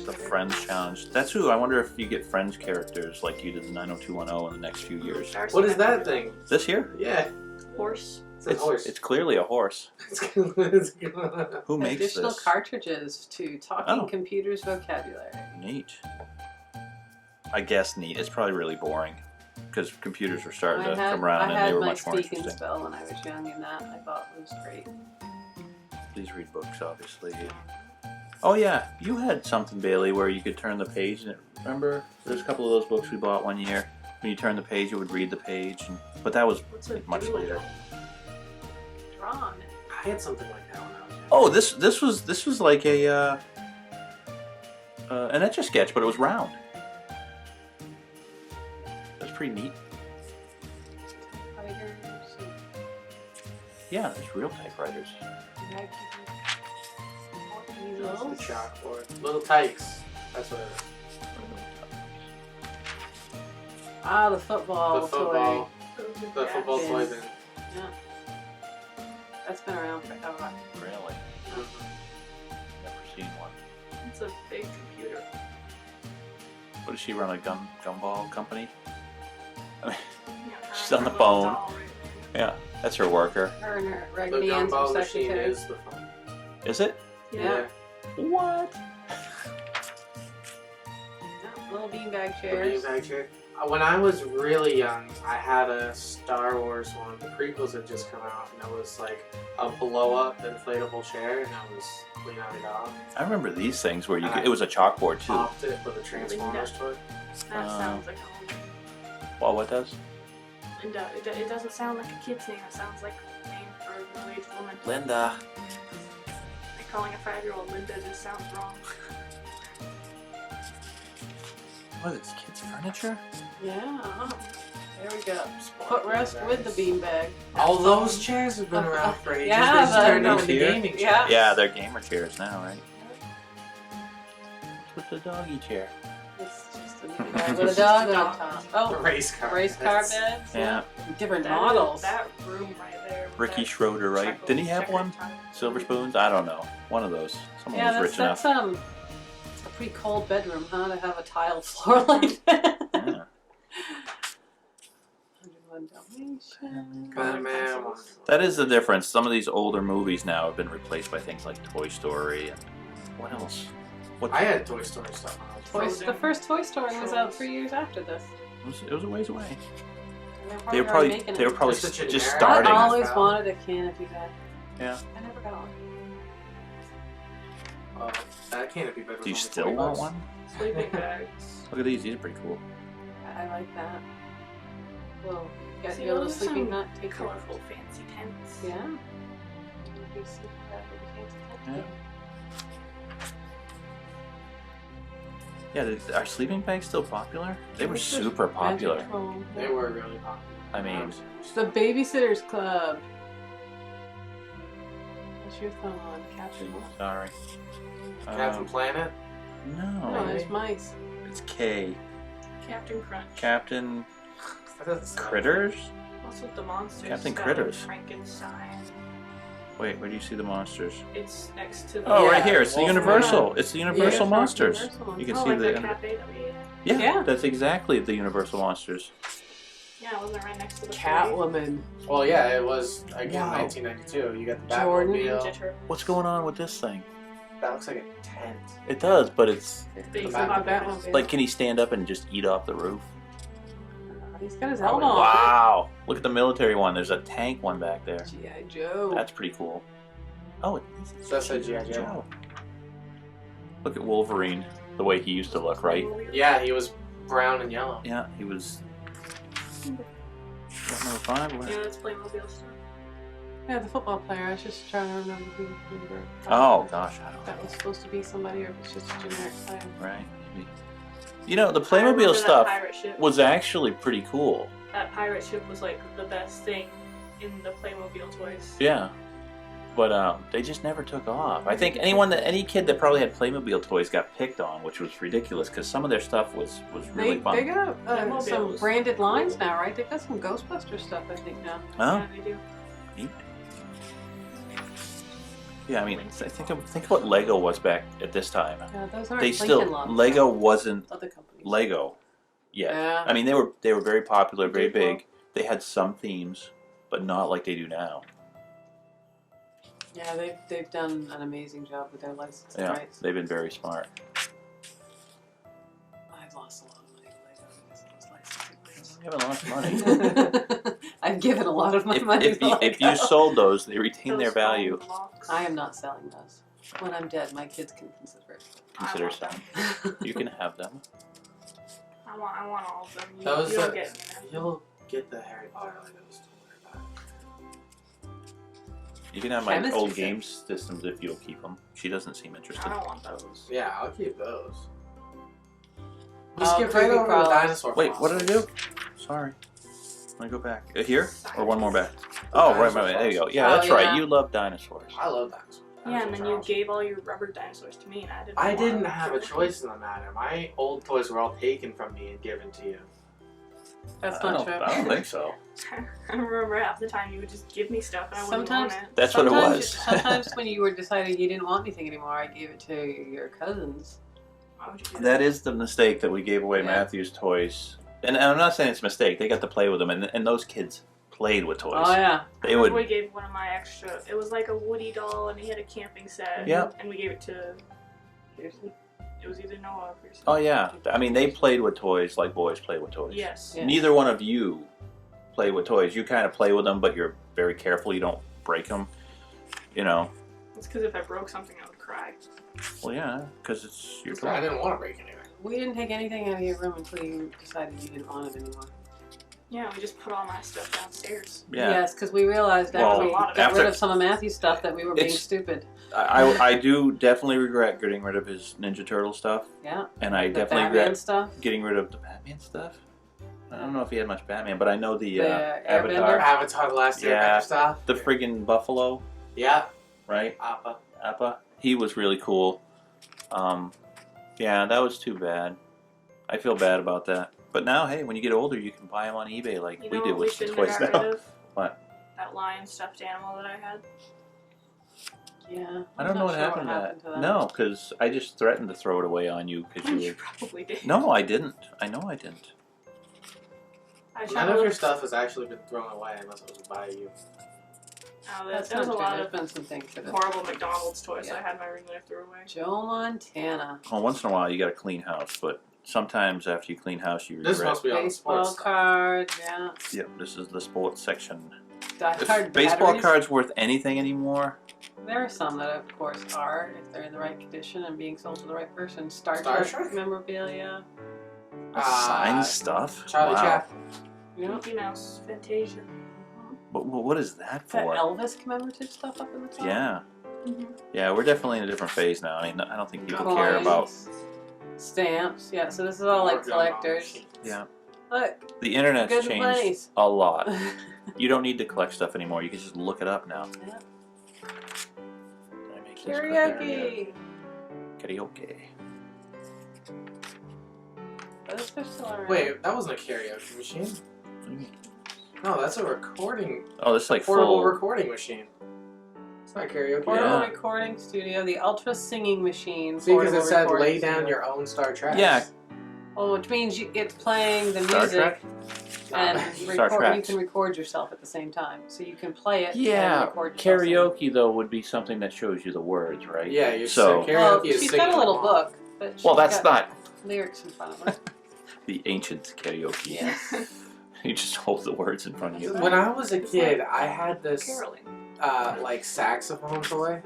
The Friends Challenge. That's who. I wonder if you get Friends characters like you did the 90210 in the next few years. Darcy What is that McLeod. thing? This here? Yeah, Horse. it's a horse. It's clearly a horse. It's Who makes Additional this? cartridges to Talking Oh. Computers vocabulary. Neat. I guess neat. It's probably really boring because computers were starting to come around and they were my much more speak and interesting. spell when I was young, and that I thought was great. Please read books, obviously. Oh yeah, you had something, Bailey, where you could turn the page. And remember, there's a couple of those books we bought one year. When you turn the page, it would read the page, but that was What's a much doodle? later. Drawn. I had something like that when I was young. Oh, this was like a an etch a sketch, but it was round. That's pretty neat. Tigers and Yeah, there's real typewriters. tigers. That's the chalkboard. Little Tykes. That's what it is. Ah, the football The football. toy. The football Yes. toy bin. Yeah. That's been around forever. Really? Mhm. Never seen one. It's a big computer. What does she run, a gumball company? I mean, Yeah, She's on the her phone. doll right there. yeah, that's her worker. Her and her The Raggedy Ann's gumball machine secretary. is the phone. Is it? Yeah. What? Yeah, little beanbag The chairs. beanbag chair. When I was really young, I had a Star Wars one. The prequels had just come out, and it was like a blow-up inflatable chair, and it was clean off. I remember these things where you could, it was a chalkboard too. Topped it with a Transformers toy. That sounds like a woman. Well, what does? Linda. It doesn't sound like a kid's name. It sounds like a name for a middle-aged woman. Linda. Like calling a 5-year-old Linda just sounds wrong. What is this, kids' furniture? Yeah. There we go. Footrest with the beanbag. All those chairs have been around for ages. Yeah, they just but- turned into Here? gaming chairs. Yeah. Yeah, they're gamer chairs now, right? What's the doggy chair? It's just a beanbag with a dog on top. Oh, Race car. race car beds. beds. Yeah. Different That- models. That room right there. with Ricky that Schroeder, right? checker- Didn't he have checker one? tile. Silver spoons? I don't know. One of those. Someone Yeah, was rich that's enough. a pretty cold bedroom, huh? To have a tiled floor like that. Yeah. 101 Dalmatians. But man, That is the difference. Some of these older movies now have been replaced by things like Toy Story and what else? What I had Toy Story stuff when I was The Frozen. first Toy Story was out 3 years after this. it was a ways away. And They were already probably making they were it. probably Just a just generic- starting. I always Starting. wanted a canopy bed. Yeah. I never got one. that canopy bed was Do you only still 40 want bucks. one? Sleeping bags. Look at these. These are pretty cool. I like that. Well, you got See, your little those are sleeping some nut. Take your Colorful, fancy tents. Yeah. You sleep with that little fancy tent. Yeah, are sleeping bags still popular? They were What's this super Magic popular. Troll? They were really popular. I mean, It's the Babysitters Club. What's your thumb on? Captain what? sorry. Captain Planet. No, No, there's mice. it's K. Captain Crunch. Captain That doesn't sound- Critters? What's with the monsters? Captain Got Critters. Frankenstein. Wait, where do you see the monsters? It's next to the. Oh, Yeah, right here. It's the Wolf Universal. It's the Universal Yeah, Monsters. Universal ones. You can Oh, see like the the. cafe that we ate at? Yeah, Yeah. that's exactly the Universal Monsters. Yeah, wasn't it right next to the Catwoman. Well, yeah, it was again Wow. 1992. You got the Jordan. Ninja Batmobile. Turtle. What's going on with this thing? That looks like a tent. It does, but it's Big The Batman. Batmobile. like, can he stand up and just eat off the roof? He's got his Probably. helmet on. Wow! Look at the military one. There's a tank one back there. G.I. Joe. That's pretty cool. Oh, That's a G.I. Joe. Look at Wolverine, the way he used to look, right? Yeah, he was brown and yellow. Yeah, he was. Got number 5. Yeah, Where? that's Playmobil stuff. Yeah, the football player. I was just trying to remember who Oh gosh, I don't that was supposed to be somebody or if it's just a generic player. know. Right? Maybe. You know, the I remember Playmobil that stuff pirate ship. was actually pretty cool. That pirate ship was like the best thing in the Playmobil toys. Yeah. But they just never took off. I think any kid that probably had Playmobil toys got picked on, which was ridiculous because some of their stuff was really fun. They got Playmobil some was branded lines cool. now, right? They've got some Ghostbuster stuff, I think, now. Huh? Yeah, they do. Neat. Yeah, I mean, think of what Lego was back at this time. Yeah, those aren't They Lincoln still Logs. Lego wasn't Other companies. Lego yet. Yeah. I mean, they were very popular, very Decor. big. They had some themes, but not like they do now. Yeah, they've done an amazing job with their licensing Yeah, rights. they've been very smart. I've lost a lot of money with Lego because of those licensing They haven't lost money. rights. I've given a lot of my if, money if, to you, Lego. if you sold those, they retain their Those value. foam blocks. I am not selling those. When I'm dead, my kids can consider it. Consider want them. selling. You can have them. I want all of them. You, Those you don't are- get them. You'll get the Harry Potter Legos. Don't worry about You can have my Chemistry old set. game systems if you'll keep them. She doesn't seem I interested. don't want those. it. Yeah, I'll keep those. Oh, We skipped right creepy over the crawlers. dinosaur. Wait, what did I do? Sorry. Let me go back. Here or one more back? Oh, right, there you go. Yeah, Oh, that's right. yeah. You love dinosaurs. I love dinosaurs. Yeah, and then you Dinosaurs are awesome. gave all your rubber dinosaurs to me, and I didn't. I want didn't them. have a choice in the matter. My old toys were all taken from me and given to you. That's I not don't, true. I don't think so. I remember half the time you would just give me stuff and I wouldn't Sometimes- want it. That's what it was. Sometimes when you were deciding you didn't want anything anymore, I gave it to your cousins. Why would you do That is the mistake that we gave away Yeah. Matthew's toys. And I'm not saying it's a mistake. They got to play with them, and those kids played with toys. Oh yeah. They I would. remember we gave one of my extra. It was like a Woody doll, and he had a camping set. Yeah. And we gave it to. It was either Noel or Pearson. Oh yeah. I mean, they played with toys like boys play with toys. Yes. Yeah. Neither one of you play with toys. You kind of play with them, but you're very careful. You don't break them. You know. It's because if I broke something, I would cry. Well, yeah, because it's your I toy. didn't want to break anything. We didn't take anything out of your room until you decided you didn't want it anymore. Yeah, we just put all my stuff downstairs. Yeah. Yes, because we realized Well, after we got after- rid of some of Matthew's stuff that we were being It's- stupid. I do definitely regret getting rid of his Ninja Turtle stuff, Yeah. and I The definitely Batman regret stuff. getting rid of the Batman stuff. I don't know if he had much Batman, but I know the The Avatar, Airbender? Avatar: The Last Yeah. Airbender stuff. the friggin' buffalo, Yeah. right? Appa. Appa. He was really cool. Yeah, that was too bad. I feel bad about that. But now, hey, when you get older, you can buy them on eBay like You we know did what we with shouldn't toys have got now. rid of? What? That lion stuffed animal that I had. Yeah. I don't know what happened to that. No, because I just threatened to throw it away on you because you You were... probably did. No, I didn't. I know I didn't. I tried None to of your look- stuff has actually been thrown away unless it was by you. Oh, That's there was a not true. lot There's of been some things that have... horrible McDonald's toys Yeah. I had in my room that I threw away. Joe Montana. Well, once in a while, you got to clean house, but sometimes after you clean house, you This regret. must be on the Baseball sports. cards, yeah. Yep, this is the sports section. Die If Hard baseball batteries. cards worth anything anymore? There are some that, of course, are, if they're in the right condition and being sold to the right person. Star Star Trek Trek? memorabilia. Signed stuff? Charlie Wow. Chaplin. Yeah. Mickey Mouse, Fantasia. What is that That for? Elvis commemorative stuff up in the top. Yeah. Mm-hmm. Yeah, we're definitely in a different phase now. I mean, I don't think people care about... Coins, stamps. Yeah, so this is all like collectors. Yeah. Look, The internet's good changed place. a lot. You don't need to collect stuff anymore. You can just look it up now. Yeah. Did I make this quicker? Karaoke. Karaoke. Those are still around. Wait, that wasn't a karaoke machine. What do you mean? No, that's a recording, Oh, this is like portable full... recording machine. It's not karaoke. Portable Yeah. recording studio, the Ultra Singing Machine. See, because portable it said recording lay down studio. your own Star Trek. Yeah. Oh, which means it's playing the Star music Trek? and Star you Treks. can record yourself at the same time. So you can play it and Yeah, record yourself singing. karaoke though would be something that shows you the words, right? Yeah, you So- said Well, karaoke is she's singing got a little along. book, but she's Well, that's got not lyrics in front of her. the ancient karaoke. Yes. You just hold the words in front of you. When I was a kid, I had this Caroling. like saxophone toy.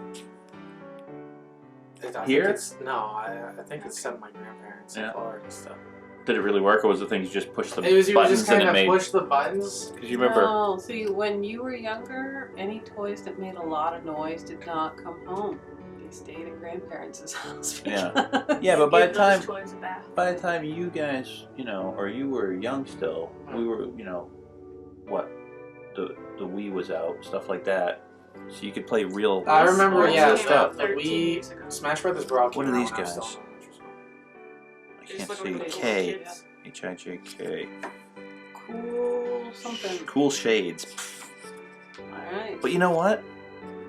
I Here? think it's, no, I think it's some of my grandparents in Yeah. Florida and stuff. Did it really work, or was the thing you just push the It was you buttons just and kind it of made? push the buttons. Because you remember, No, see, when you were younger, any toys that made a lot of noise did not come home. They stayed at grandparents' house. Yeah. yeah, but by Give the time those toys a bath. by the time you guys, or you were young still, we were, what, the Wii was out, stuff like that, so you could play real. I remember, This yeah, came stuff. out the 13 Wii, years ago. Smash Brothers Brawl. What came are out these when I was guys? still in elementary school. I Just can't look see like little K kids. HIJK. Cool something. Cool shades. Alright. But you know what?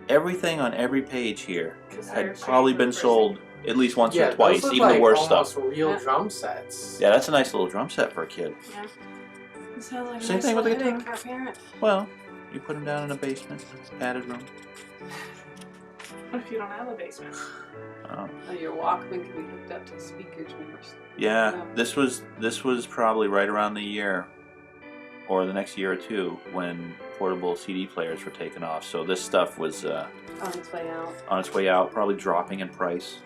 Everything on every page here 'Cause they're had probably shaped been like sold at least once Yeah, or twice, those look even like the worst almost stuff. real Yeah. drum sets. Yeah, that's a nice little drum set for a kid. Yeah. It sounds like a Same nice thing with the little guitar. headache for a parent. Well, you put them down in a basement, padded room. What if you don't have a basement? Oh. Oh, your Walkman can be hooked up to speakers when you're Yeah, Yeah. this was probably right around the year, or the next year or two, when portable CD players were taken off. So this stuff was on its way out. on its way out, probably dropping in price.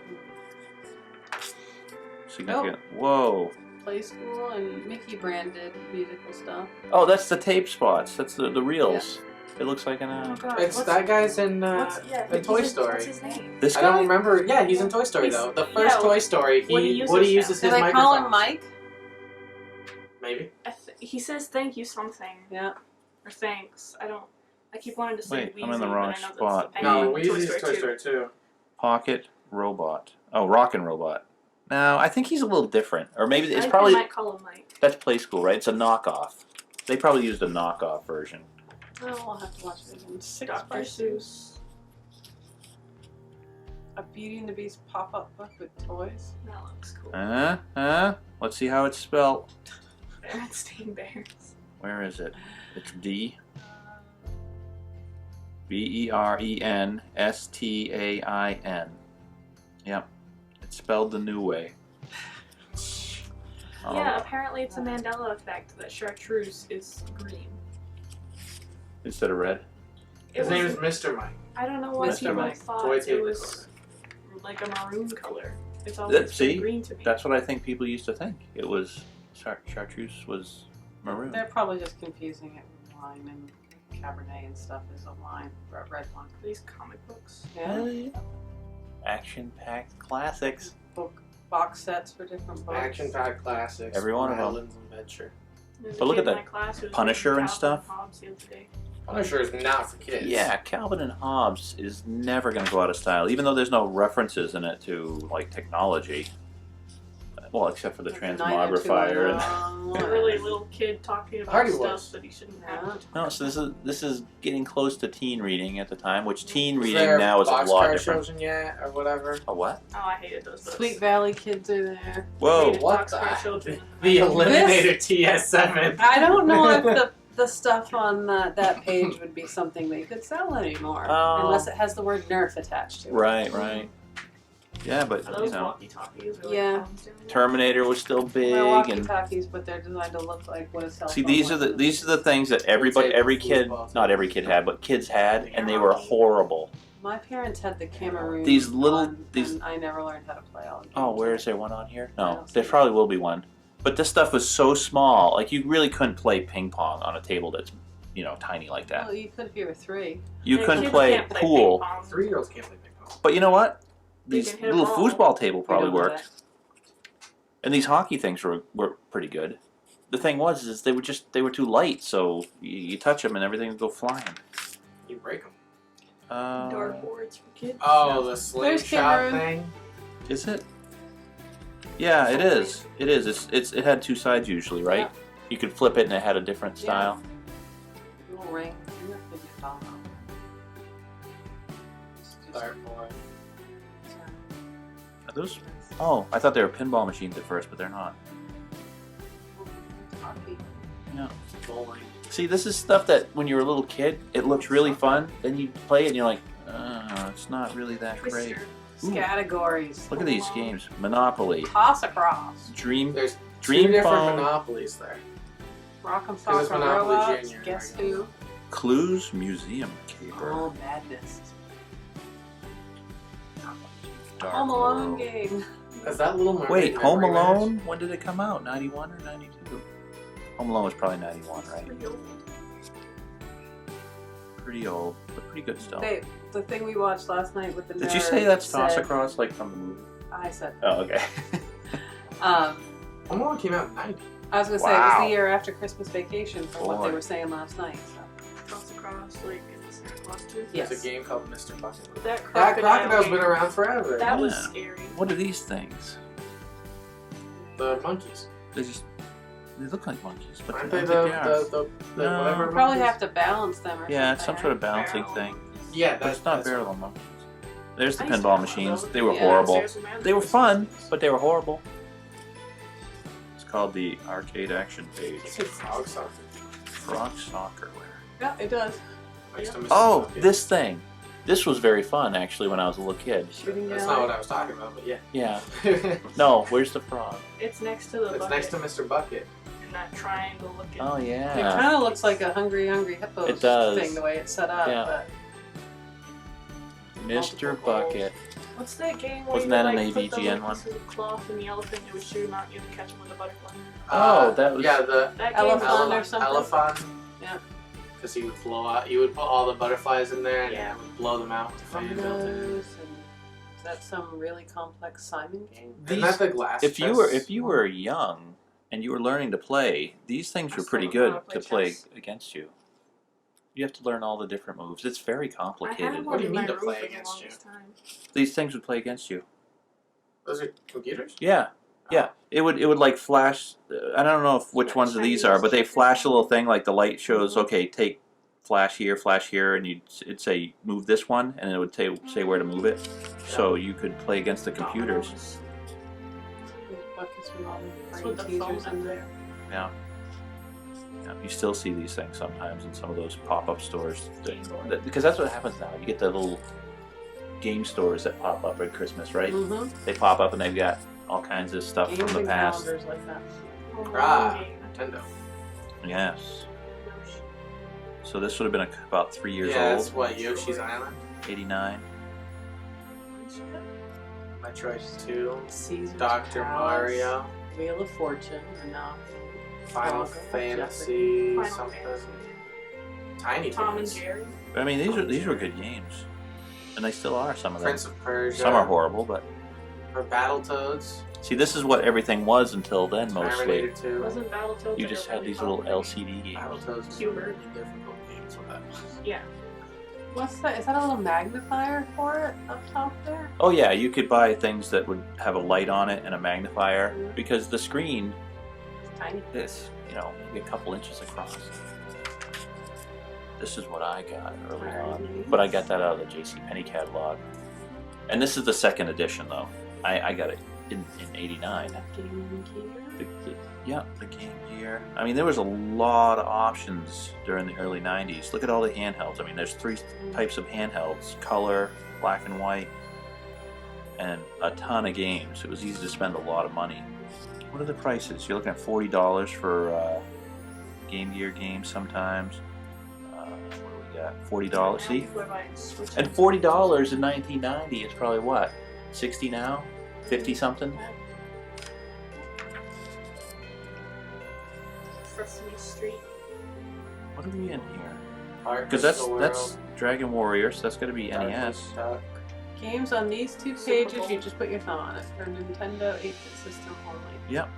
Significant. Whoa. Play School and Mickey branded musical stuff. Oh, that's the tape spots. That's the reels. It looks like an. Oh god. It's that guy's in What's Toy his- Story. What's his name? This I guy. don't remember. Yeah, he's in Toy Story He's- though. The first yeah, Toy Story, Woody Woody uses uses Do his they microphone. call him Mike? Maybe. He says thank you something Yeah. or thanks. I keep wanting to say Wait, I'm Wheezy, in the but wrong I know that's spot. the No, penguin we in use Toy Story 2. Pocket Robot. Oh, Rockin' Robot. No, I think he's a little different, or maybe it's I probably might call him Mike. that's Play School, right? It's a knockoff. They probably used a knockoff version. Oh, I'll have to watch it again. 6 Dr. by 6. Seuss. A Beauty and the Beast pop-up book with toys. That looks cool. Let's see how it's spelled. Berenstain Bears. Where is it? It's D. Berenstain. Yep. It's spelled the new way. Yeah, apparently it's a Mandela effect that chartreuse is green. Instead of red. His name is Mr. Mike. I don't know why Mr. people Mike. thought Toy it table was like a maroon color. It's always See? been green to me. That's what I think people used to think. It was chartreuse was maroon. They're probably just confusing it with wine and Cabernet and stuff is a wine, red wine. These comic books. Yeah. Action-packed classics. Book box sets for different books. Action-packed classics. Every one of them. Islands Adventure. There's a But look kid at in that my class who was Punisher reading and Calvin stuff. Hobbes the other day. Punisher is not for kids. Yeah, Calvin and Hobbes is never going to go out of style, even though there's no references in it to like technology. Well, except for the Like a night or two transmogrifier. And long A really little kid talking about Hardy stuff was. that he shouldn't have. Yeah. to talk no, so this is getting close to teen reading at the time, which teen Is reading there now is a lot Boxcar different. Children yet, or whatever? A what? Oh, I hated those books. Sweet Valley kids are there. Whoa! Hated what Boxcar the- Children. The Eliminator TS7. I don't know if the stuff on that page would be something they could sell anymore, Oh. unless it has the word Nerf attached to it. Right, right. Yeah, but Are you those know, walkie-talkies? Or Yeah. like phones down there? Terminator was still big, They're and walkie-talkies, but they're designed to look like what a cell see phone these are the things that every kid, not every kid had, but kids had, and they were horrible. My parents had the Gameroom. These little- one, these- and I never learned how to play all of them. Oh, where is there one on here? I No, don't see there it. probably will be one. But this stuff was so small, like you really couldn't play ping pong on a table that's, tiny like that. Well, you could if you were 3. You Yeah, couldn't kids play can't pool, ping pong. 3-year-olds can't play ping pong. but you know what? They These can hit a little ball. foosball table probably don't know worked, and these hockey things were pretty good. The thing is they were too light, so you touch them and everything would go flying. You break them. Dartboards for kids. Oh, the There's slingshot Gameroom. thing. Is it? Yeah, it is. It is. It had two sides usually, right? Yeah. You could flip it and it had a different Yeah. style. Little ring. You have to get doll. Dartboard. Are those? Oh, I thought they were pinball machines at first, but they're not. Hockey. Bowling. See, this is stuff that when you were a little kid, it looked really fun. Then you play it and you're like, it's not really that great. Twister. Ooh. Categories. Look at these games: Monopoly, Toss across. Dream, There's Dream two different Phone, monopolies there. Rock and It was Soccer Monopoly Robots. Junior, Guess I guess. who? Clues, Museum Caper, Oh, madness. Dark Home Alone World. game. Is that Little Mermaid? Wait, Home Memory Match? Alone? When did it come out? 91 or 92? Home Alone was probably 91, right? Pretty old. Pretty old, but pretty good still. The thing we watched last night with the Did you nerd say that's Toss said- Across, like from the movie? I said. Oh, okay. Um, Home Alone came out in 90. I was gonna say it was Wow. the year after Christmas Vacation from what Boy. they were saying last night. So. Toss across, like, in the Santa Claus too. Yes. There's a game called Mr. Bucket. That That crocodile crocodile's game, been around forever. That was Yeah. scary. What are these things? The monkeys. They look like monkeys, but Aren't I they don't think they are. the No. whatever You probably monkeys? have to balance them or Yeah, it's some something. sort of balancing Barrel. thing. Yeah, But it's not barrel monkeys. There's the I used to pinball have one of machines. those. They were Yeah. horrible. Upstairs in my They were other fun, place. but they were horrible. It's called the arcade action page. It's a frog soccer. Frog soccer. Yeah, it does. Next to Mr. Oh, Bucket. this thing. This was very fun actually when I was a little kid. Shooting That's gallery. not what I was talking about, but yeah. Yeah. it's No, where's the frog? It's next to the bucket. next to Mr. Bucket. in that triangle looking. Oh It yeah. kind of looks like a Hungry Hungry Hippos It does. thing, the way it's set up. Yeah. But Mr. Bucket. What's that game where Wasn't you that an like, put the AVGN one? pieces of cloth in the elephant and it would shoot him out and you would catch him with a butterfly? Oh, that was- Yeah, the That Elephant game's or fun. something? elephant. Yeah. Because he would flow out. You would put all the butterflies in there and Yeah. it would blow them out with the fan built in. Dominoes and is that some really complex Simon game? Isn't that the glass If you chess? were young and you were learning to play, these things I were still pretty don't know good how to to play play chess. against you. You have to learn all the different moves. It's very I complicated. had What one do you in mean my to room play for the against you? longest time. These things would play against you. Those are computers? Yeah. Yeah, it would like flash. I don't know which ones of these are, but they flash a little thing like the light shows. Okay, take flash here, and it'd say move this one, and it would say where to move it. So you could play against the computers. Dominoes. Buckets with all the That's what the brain phone teasers up in there. Yeah. Yeah, you still see these things sometimes in some of those pop-up stores. Because that's what happens now. You get the little game stores that pop up at Christmas, right? Mm-hmm. They pop up and they've got all kinds of stuff Games from the and past. calendars like that. Ah, Nintendo. Yes. So this would have been about 3 years Yeah, old. that's what, Yoshi's Island? 89. Metroid 2. Caesar's Dr. Palace, Mario. Wheel of Fortune, and now Final Frog, Fantasy. Final Something. Fantasy. Tiny Tom and Toons. Jerry. I mean, these were good games, and they still are. Some of them. Prince of Persia. Some are horrible, but Or Battletoads. see, this is what everything was until then. Mostly, Terminator 2. Wasn't Battletoads you like just a had really these little popular LCD games. Battletoads was Hubert. really difficult games with that. game? Yeah. what's that? Is that a little magnifier for it up top there? Oh yeah, you could buy things that would have a light on it and a magnifier Mhm. because the screen It's tiny. is, maybe a couple inches across. This is what I got early on, but I got that out of the JCPenney catalog. And this is the second edition though. I got it in '89. Game Gear. The Game Gear. I mean, there was a lot of options during the early '90s. Look at all the handhelds. I mean, there's 3 types of handhelds: color, black and white, and a ton of games. It was easy to spend a lot of money. What are the prices? You're looking at $40 for Game Gear games sometimes. What do we got? $40. See? People are buying Switches. And $40 in 1990 is probably what? 60 now? 50 something? Sesame Street. What are we in here? Hark Because is the that's World. Dragon Warrior, so that's got to be Darkwing NES. Duck. Games on these 2 pages, you just put your thumb on it. For Nintendo 8-bit system only. Yep.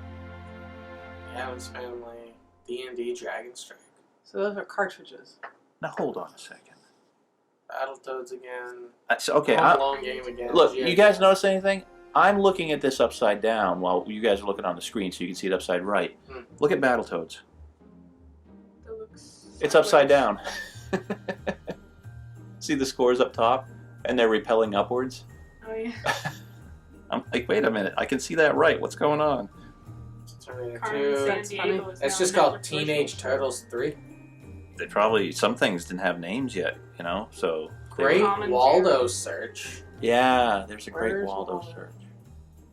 Adam's Family. D&D Dragon Strike. So those are cartridges. Now hold on a second. Battletoads again. Okay, Home Alone game again. look, GI you guys Joe. notice anything? I'm looking at this upside down while you guys are looking on the screen so you can see it upside right. Hmm. Look at Battletoads. That looks It's upside sideways. down. See the scores up top? And they're repelling upwards? Oh yeah. I'm like, wait a minute, I can see that right. What's going on? Terminator Carmen 2. San That's funny. Diego is It's now just a called Netflix Teenage original. Turtles 3. They probably, some things didn't have names yet, so. they Great Tom and Waldo Jerry. search. Yeah, there's a Great Where's Waldo Waldo? search.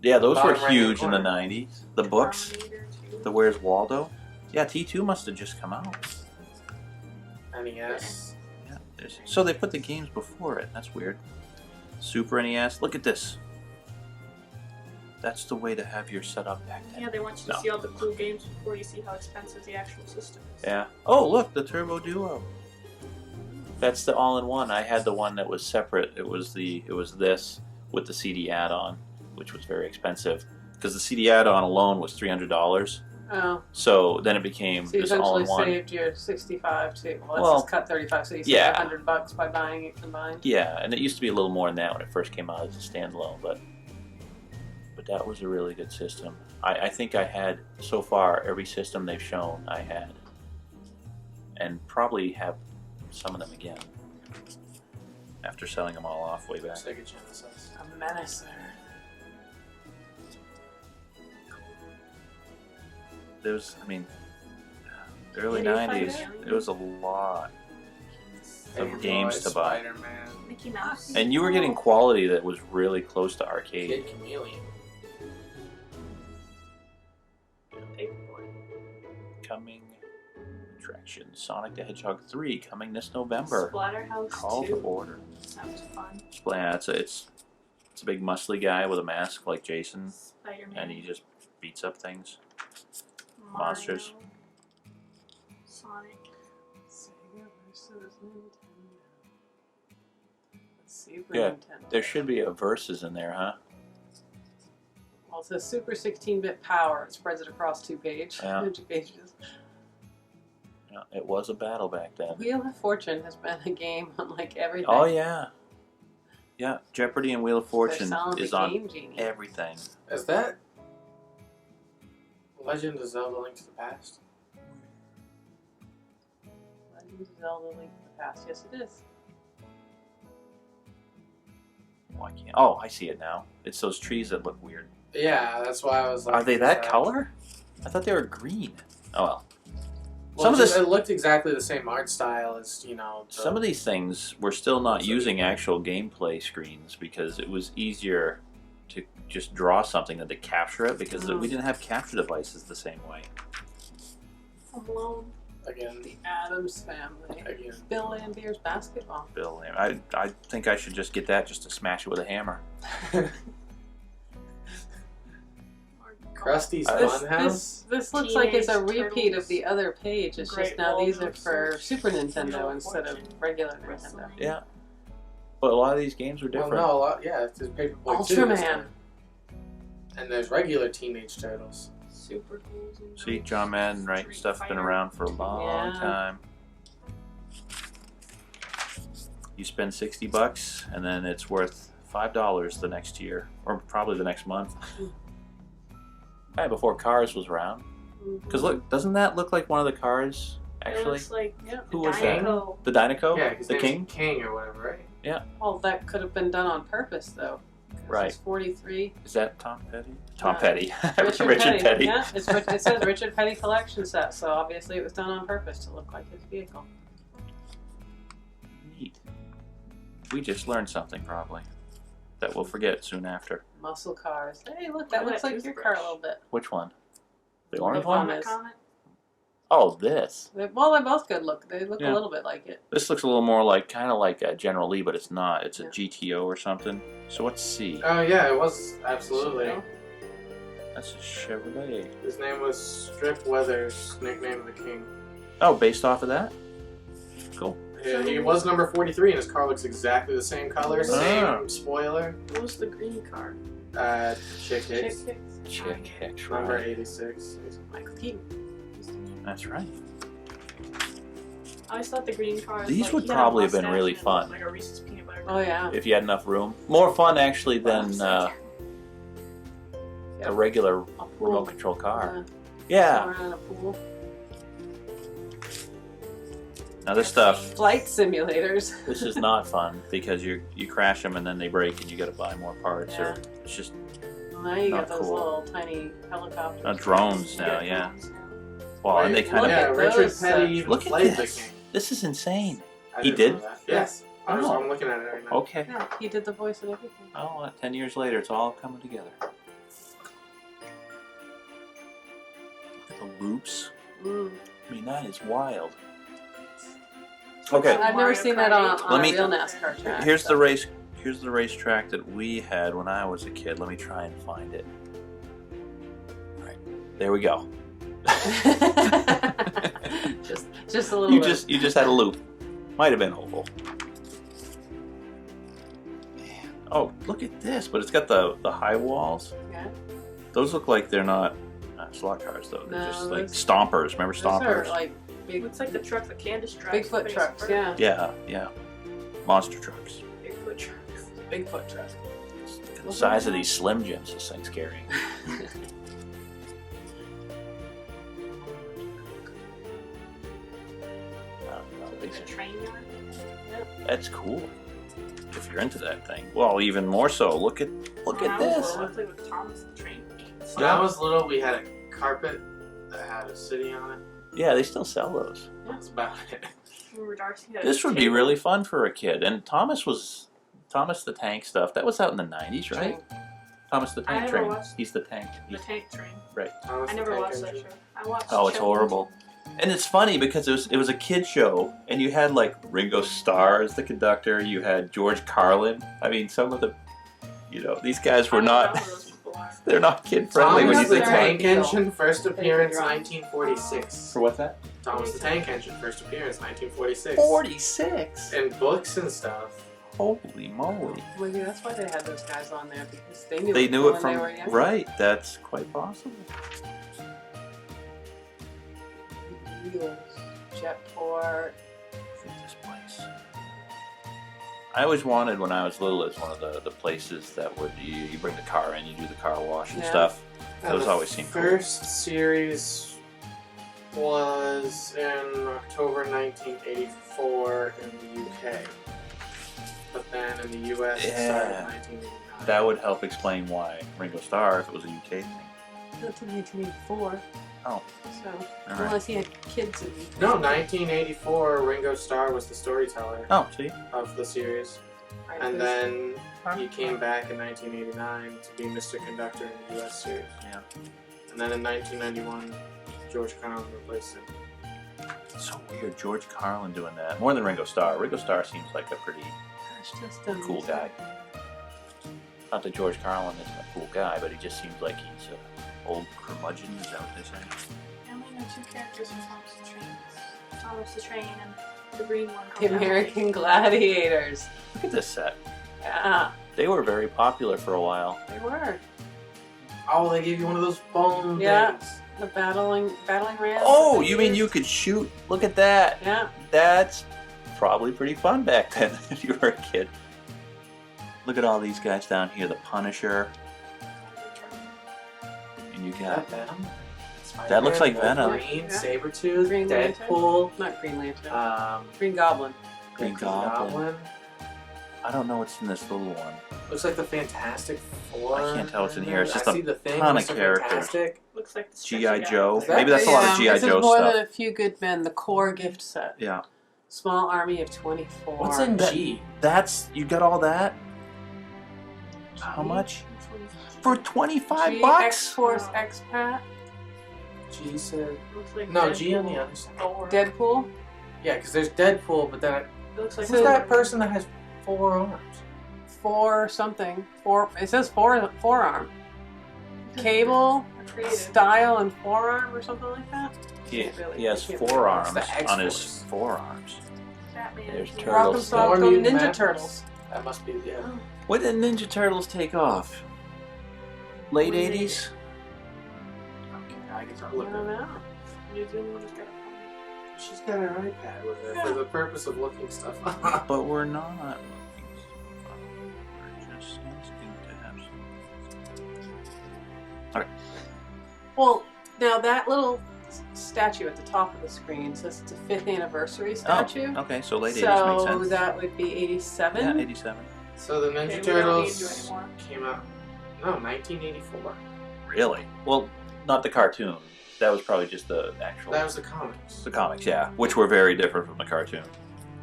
Yeah, those were Bottom right-hand huge in the corner. 90s. The books, Terminator 2. the Where's Waldo? Yeah, T2 must have just come out. NES. Yeah, so they put the games before it. That's weird. Super NES. Look at this. That's the way to have your setup back then. Yeah, they want you to No. see all the cool games before you see how expensive the actual system is. Yeah. Oh, look, the Turbo Duo. That's the all-in-one. I had the one that was separate. It was this with the CD add-on, which was very expensive because the CD add-on alone was $300. Oh. So then it became So you this essentially all-in-one. saved your 65 to, well, let's Well, just cut 35, so you saved yeah. $100 by buying it combined. Yeah, and it used to be a little more than that when it first came out as a standalone, but that was a really good system. I think I had, so far, every system they've shown I had. And probably have some of them again. After selling them all off way back. Sega Genesis. A menacer. There's, the early Yeah, 90s, Fighter. there was a lot. Of Paperboy, games to buy. Spider-Man. Mickey Mouse. And you were getting quality that was really close to arcade. Kid Chameleon. Paperboy. Coming attraction, Sonic the Hedgehog 3 coming this November. Splatterhouse Call 2. to order. That was fun. Yeah, it's a big muscly guy with a mask like Jason, Spider-Man. and he just beats up things. Mario, monsters. Sonic. Sega versus Nintendo. Super Yeah, Nintendo. There should be a versus in there, huh? Well, it says Super 16-bit power. It spreads it across 2 pages. Yeah. 2 pages. Yeah, it was a battle back then. Wheel of Fortune has been a game on like everything. Oh yeah, Yeah, Jeopardy and Wheel of Fortune Selling is the on Game Genie. everything. Is that Legend of Zelda: Link to the Past? Legend of Zelda: Link to the Past. Yes, it is. Why can't? Oh, I see it now. It's those trees that look weird. Yeah, that's why I was like. Are they is that color? I thought they were green. Oh well. Well, Some of this, it looked exactly the same art style as some of these things were still not using actual gameplay screens because it was easier to just draw something than to capture it because we didn't have capture devices the same way. Home Alone. again. The Addams Family. Again. Bill Lambert's basketball. Bill, I think I should just get that just to smash it with a hammer. Krusty's This- Funhouse. This looks like it's a Teenage repeat Turtles. of the other page. It's Great just now these are Walrus for and Super Nintendo Wheel of instead of Fortune. regular Nintendo. Wrestling. Yeah. But a lot of these games were Well, different. no, a lot. Yeah, it's Paperboy 2 this Ultraman. time. And there's regular Teenage Turtles. Super Tools and See, John Madden, right? Street Stuff's been Fighter. around for a long Yeah. time. You spend $60 and then it's worth $5 the next year, or probably the next month. Yeah, before Cars was around. Because look, doesn't that look like one of the cars? It Actually, looks like Who was that? Dino. the Dinoco, Yeah, his the name's King. King or whatever, right? Well, that could have been done on purpose, though. 'Cause Right. It's 43. Is that Tom Petty? Tom Uh, Petty. Richard Petty. Yeah, it says Richard Petty collection set, so obviously it was done on purpose to look like his vehicle. Neat. We just learned something probably that we'll forget soon after. Muscle cars. Hey, look, Look that at looks that like your toothbrush. car a little bit. Which one? The The orange one. one? Thomas. Comet. Oh, this. Well, they both could look. They look Yeah. a little bit like it. This looks a little more like, kind of like a General Lee, but it's not. It's a Yeah. GTO or something. So what's C? Oh yeah, it was absolutely. So, That's a Chevrolet. His name was Strip Weathers, nickname the King. Oh, based off of that? Cool. Yeah, he was number 43, and his car looks exactly the same color, same Ah. spoiler. What was the green car? Chick Hicks, Chick Hicks. Chick Hicks, number right. 86. Michael Keaton. That's right. I always thought the green car. These like, would he had a probably have been mustache really and it fun. looked Like a Reese's peanut butter. Oh yeah. If you had enough room. More fun, actually, than Yeah. a regular A pool. remote control car. Yeah. Yeah. Around a pool. Now this stuff, Flight simulators. this is not fun because you crash them and then they break and you got to buy more parts. Yeah. Or it's just Well, now you Not got those cool. little tiny helicopters. drones now. Yeah. Well, and they Wait, kind of. yeah, at Richard those, Petty even Look at played the this. King. This is insane. I He didn't know did? that. Yes. Oh. I'm looking at it right now. Okay. Yeah, he did the voice and everything. Oh, well, 10 years later, it's all coming together. Look at the loops. Mm. I mean, that is wild. Okay. I've never Mario seen that on Kart. a Let me- real NASCAR track. Here's the so. race. Here's the racetrack that we had when I was a kid. Let me try and find it. All right, there we go. just a little. you bit. just had a loop. Might have been oval. Man. Oh, look at this! But it's got the high walls. Yeah. Those look like they're not slot cars though. They're No, just like those- stompers. Remember Those stompers? are like big, Looks like the truck that Candace drives. Bigfoot but it's trucks. for Yeah. Yeah. Monster trucks. Bigfoot trucks. Bigfoot truck. The size of these Slim Jims, this thing's scary. It's a train yard. That's cool. If you're into that thing. Well, even more so. Look at When I was this. little, I played with Thomas the train. When I was little, we had a carpet that had a city on it. Yeah, they still sell those. That's about it. Remember Darcy had This a would be table? really fun for a kid. And Thomas the Tank stuff. That was out in the 90s, right? Thomas the Tank never Train. watched He's the tank. The tank train. Thomas I the never Tank watched that Engine. show. I watched. Oh, it's Channel horrible. And it's funny because it was a kid show, and you had like Ringo Starr as the conductor. You had George Carlin. I mean, some of the, these guys were I don't know not. who those people are. They're not kid friendly when you Thomas the think about it. Tank Engine, first appearance Right. 1946. For what's that? Thomas the Tank Engine, first appearance 1946. 46. In books and stuff. Holy moly! Well, yeah, that's why they had those guys on there because they knew. They knew it when from they were young. right. That's quite possible. Wheels, Jetport. Look at this place. I always wanted when I was little as one of the places that would you bring the car in, you do the car wash and stuff. Those always seem cool. First series was in October 1984 in the UK. But then in the US it started in 1989. That would help explain why Ringo Starr, if it was a UK thing. That's in 1984. Oh. So, All right. unless he had kids in No, 1984, Ringo Starr was the storyteller Oh, see? of the series. And then he came back in 1989 to be Mr. Conductor in the US series. Yeah. And then in 1991, George Carlin replaced him. It's so weird, George Carlin doing that. More than Ringo Starr. Ringo Starr seems like a pretty cool guy. Not that George Carlin isn't a cool guy, but he just seems like he's an old curmudgeon. Is that what they say? I only know 2 characters from Thomas the Train. Thomas the Train and the green one. The American Gladiators. Look at this set. Yeah, They were very popular for a while. they were. Oh, they gave you one of those bone Yeah. things. The battling rams. Oh, that they you mean used. you could shoot? Look at that. Yeah. That's probably pretty fun back then if you were a kid. Look at all these guys down here. The Punisher. And you Is got... that Venom? That looks like Venom. Green, Yeah. Sabretooth, Green Lantern? Deadpool, Not Green Lantern. um, Green Goblin. Green Goblin. I don't know what's in this little one. Looks like the Fantastic Four. I can't tell what's in here. It's just I a see the thing, ton of Mr. characters. Fantastic. Looks like the G.I. Stretchy Joe. Guy. Is that- Maybe that's a lot of G.I. This Joe is more stuff. than a few good men. The core gift set. Yeah. Small army of 24. What's in That- G? That's... You got all that? How much? For 25 G, bucks? X-Force, Expat, G said. Looks like No, Deadpool, G on the other side. Thor. Deadpool. Yeah, because there's Deadpool, but then It looks like who's that person that has 4 arms? Four something. Four. It says forearm. Cable, creative. style, and forearm or something like that. He, Really, he has I can't forearms It's the on his X-Force. forearms. Batman. There's Yeah. Turtles. Rock'em Four Sock'em Mutant Ninja Madness. Turtles. That must be the. When did Ninja Turtles take off? Late When they- 80s? I can I look don't at know. New Zealand has got a phone. She's got her iPad with her for the purpose of looking stuff up. But we're not looking so far. We're just asking to have some. Okay. Well, now that little statue at the top of the screen says it's a 5th anniversary statue. Oh, okay, so late 80s So makes sense. that would be 87. Yeah, 87. So the Okay, Ninja we don't need you Turtles anymore. came out. No, 1984. Really? Well, not the cartoon. That was probably just the actual. That was the comics. The comics, yeah, which were very different from the cartoon.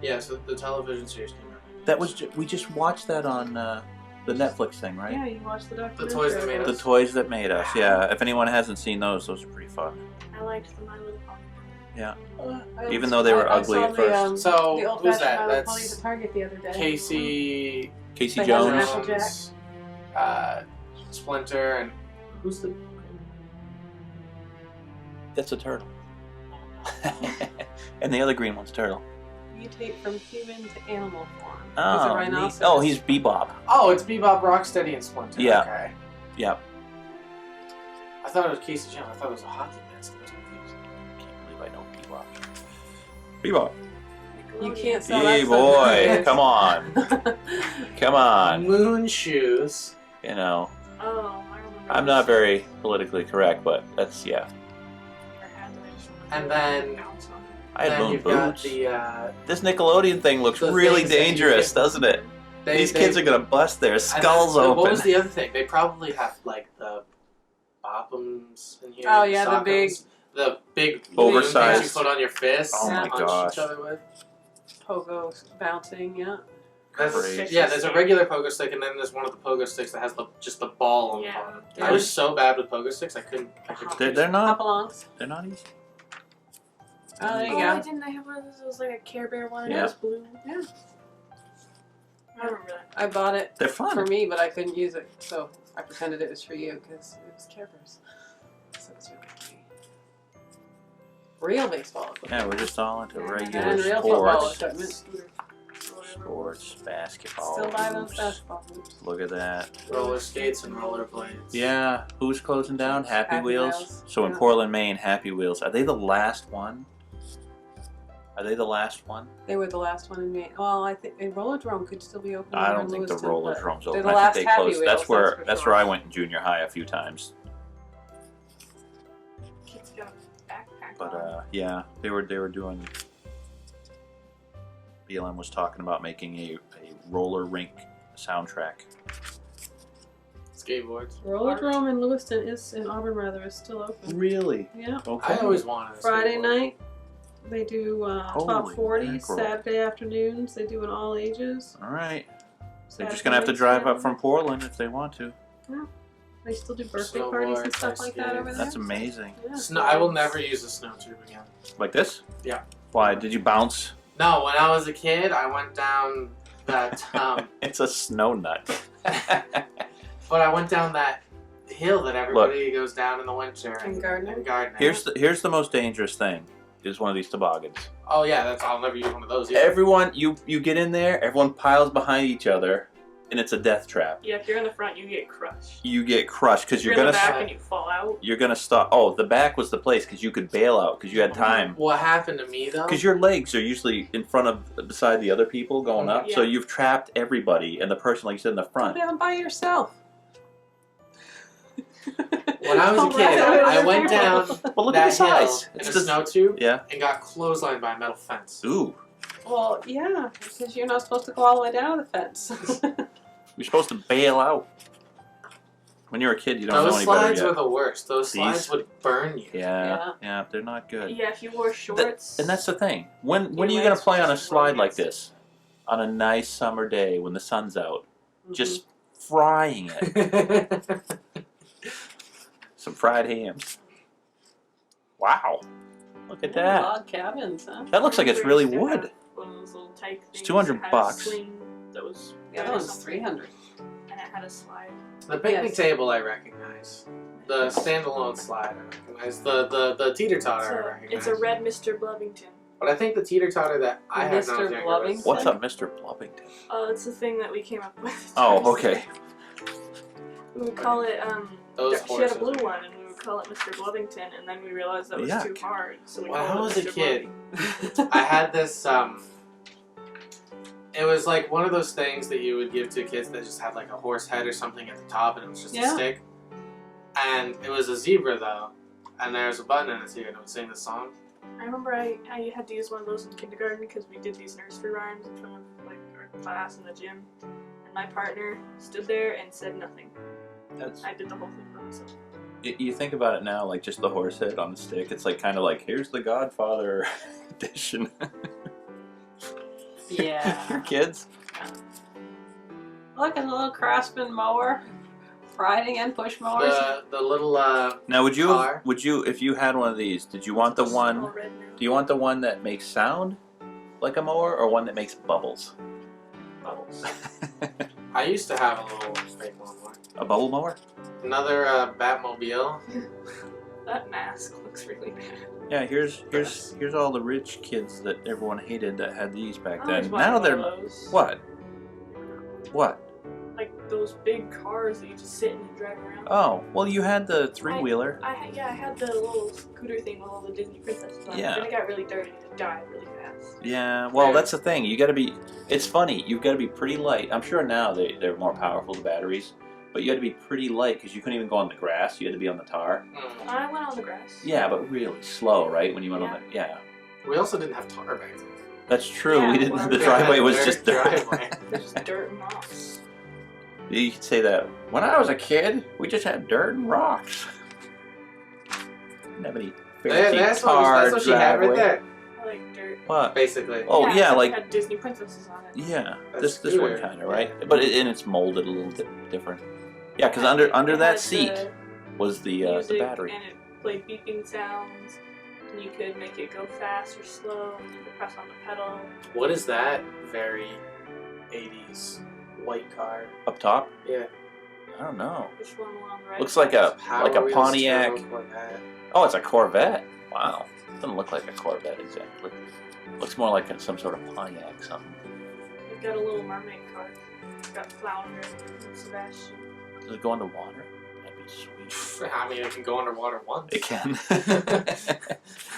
Yeah, so the television series came out. That was we just watched that on the Netflix thing, right? Yeah, you watched the documentary. Toys That Made The Us. Toys That Made Us. Yeah, if anyone hasn't seen those are pretty fun. I liked the My Little Pony. Yeah. I Even though they were I ugly saw at the, first. So the who's old-fashioned that? My Little Ponies That's at Target the other day. Casey Casey They have an Jones. Applejack. Splinter, and who's the? That's a turtle. And the other green one's turtle. Mutate from human to animal form. Oh, He's a neat. rhinoceros. Oh, he's Bebop. Oh, it's Bebop, Rocksteady, and Splinter. Yeah. Okay. Yep. I thought it was Casey Jones. I thought it was a hockey mask. I was confused. Can't believe I know Bebop. Bebop. You can't sell Hey that boy, stuff. come on. Come on. Moon shoes. You know, Oh, I remember. I'm not very politically correct, but that's, yeah. And then- I had then moon you've got boots. the. This Nickelodeon thing looks the really things that you dangerous, get- doesn't it? They, These kids are gonna bust their and skulls then- open. What was the other thing? They probably have like the Boppums in here. Oh, yeah, the Sockums, the big Oversized. things you put on your fist. Oh my and punch gosh. Each other with. Pogo bouncing, yeah. Crazy. Yeah, there's a regular pogo stick, and then there's one of the pogo sticks that has just the ball on the Yeah. bottom. Yeah. I was so bad with pogo sticks, I couldn't. They're not. Hopalongs. They're not easy. Oh, there you Oh, go. didn't I have one of those? It was like a Care Bear one. Yeah. It was blue. Yeah. I remember that. I bought it They're for fun. me, but I couldn't use it, so I pretended it was for you because it was Care Bears. So it's really cute. Real baseball equipment. Yeah, we're just all into And regular And real football sports. equipment. Scooter. Or whatever. Sports, basketball. Still buy those hoops. basketball hoops. Look at that. Roller skates and roller blades. Yeah, who's closing down? Happy Happy Wheels. Wheels, So in yeah. Portland, Maine, Happy Wheels. Are they the last one? Are they the last one? They were the last one in Maine. Well, I think a Rollerdrome could still be open. I over don't in think the Lewiston, roller but drum's they're open. the I last think they Happy closed. Wheels, That's for where I sure. went in junior high a few times. Kids got a backpack But on. yeah, they were doing. BLM was talking about making a roller rink soundtrack. Skateboards. Rollerdrome in Lewiston is in Auburn rather is still open. Really? Yeah. Okay. I always wanted a Friday skateboard. night, they do top Holy 40. mackerel. Saturday afternoons, they do an all ages. All right. They're just Saturday gonna have to nights, drive Saturday up from Portland if they want to. They still do birthday parties and Snowboards, stuff like that ice over there. That's amazing. Yeah. I will never use a snow tube again. Like this? Yeah. Why? Did you bounce? No, when I was a kid, I went down that. It's a snow nut. But I went down that hill that everybody goes down in the winter. In Gardner? In Gardner. Here's the most dangerous thing. Is one of these toboggans. Oh yeah, I'll never use one of those. Either. Everyone, you get in there. Everyone piles behind each other, and it's a death trap. Yeah, if you're in the front, you get crushed. You get crushed because If you're in the gonna back and you fall out. you're gonna stop. Oh, the back was the place because you could bail out because you had time. What happened to me though? Because your legs are usually in front of beside the other people going up, so Yeah. you've trapped everybody, and the person like you said in the Go front. down by yourself. When I was a kid, I went down Well, look that at the size. hill in It's a just snow tube yeah. and got clotheslined by a metal fence. Ooh, Well, yeah, because you're not supposed to go all the way down to the fence. you're supposed to bail out. When you're a kid, you don't know Those any better slides yet. were the worst. Those These? slides would burn you. Yeah, they're not good. Yeah, if you wore shorts. And that's the thing. When Your are you gonna legs play on a just slide like rotate. this? On a nice summer day when the sun's out, Mhm. just frying it. Some fried hams. Wow, look at that. Log cabins, huh? That looks like it's really Used to have wood. One of those little tyke things. It's $200 that had a bucks. swing that was Yeah, red that or one's something, 300. And it had a slide. The picnic Yes. table I recognize. The standalone slide I recognize. The teeter-totter I recognize. It's a red Mr. Blubbington. But I think the teeter-totter that I had when I was Mr. younger Blubbing? was... What's up, Mr. Blubbington? It's the thing that we came up with. Oh, okay. We would call it, Those she had a horses blue are- one, and we would call it Mr. Blubbington, and then we realized that was Yuck. too hard, so we When I called it was a Mr. kid, Blubbing. I had this, it was like one of those things that you would give to kids that just had like a horse head or something at the top and it was just a Yeah. stick. And it was a zebra though. And there was a button in it too and it would sing the song. I remember I had to use one of those in kindergarten because we did these nursery rhymes in front of like our class in the gym, and my partner stood there and said nothing. That's, I did the whole thing by myself. you think about it now, like just the horse head on the stick. It's like kind of like here's the Godfather edition. Your Yeah. kids. Look at the little Craftsman mower. Riding and push mowers. The little Now, would Car. you if you had one of these? Did you want the It's one? all red now. Do you want the one that makes sound like a mower, or one that makes bubbles? Bubbles. I used to have a little fake lawnmower. A bubble mower? Another Batmobile. That mask looks really bad. Yeah, here's all the rich kids that everyone hated that had these back I always then. wanted Now one they're of those. what? What? Like those big cars that you just sit in and drive around. Oh, well, you had the three-wheeler. I had the little scooter thing with all the Disney princesses on it. Yeah. Then it got really dirty and it died really fast. Yeah, well, that's the thing. You got to be. It's funny. You've got to be pretty light. I'm sure now they're more powerful, the batteries, but you had to be pretty light because you couldn't even go on the grass. You had to be on the tar. I went on the grass. Yeah, but really slow, right? When you went on the We also didn't have tar back then. That's true. Yeah, We didn't. well, The yeah, driveway was dirt just dirt. driveway. There's just dirt and moss. You could say that. When I was a kid, we just had dirt and rocks. Didn't have any fancy That's tar what she had right driveway. there, I like dirt. What? basically. Oh yeah, except it like had Disney princesses on it. yeah. That's This one good. kind of right, but and it's molded a little bit different. Yeah, because under It that had seat the was the music, battery. and it played beeping sounds. And you could make it go fast or slow. And you could press on the pedal. What is that very 80s white car? Up top? Yeah. I don't know. Which one on the right? Looks like a Power like a Wheels Pontiac. Turbo Corvette. Oh, it's a Corvette. Wow, doesn't look like a Corvette exactly. Looks more like some sort of Pontiac something. You've got a little mermaid car. It's got Flounder and Sebastian. Does it go into water? That'd Sweet. I mean, it can go underwater once. It can.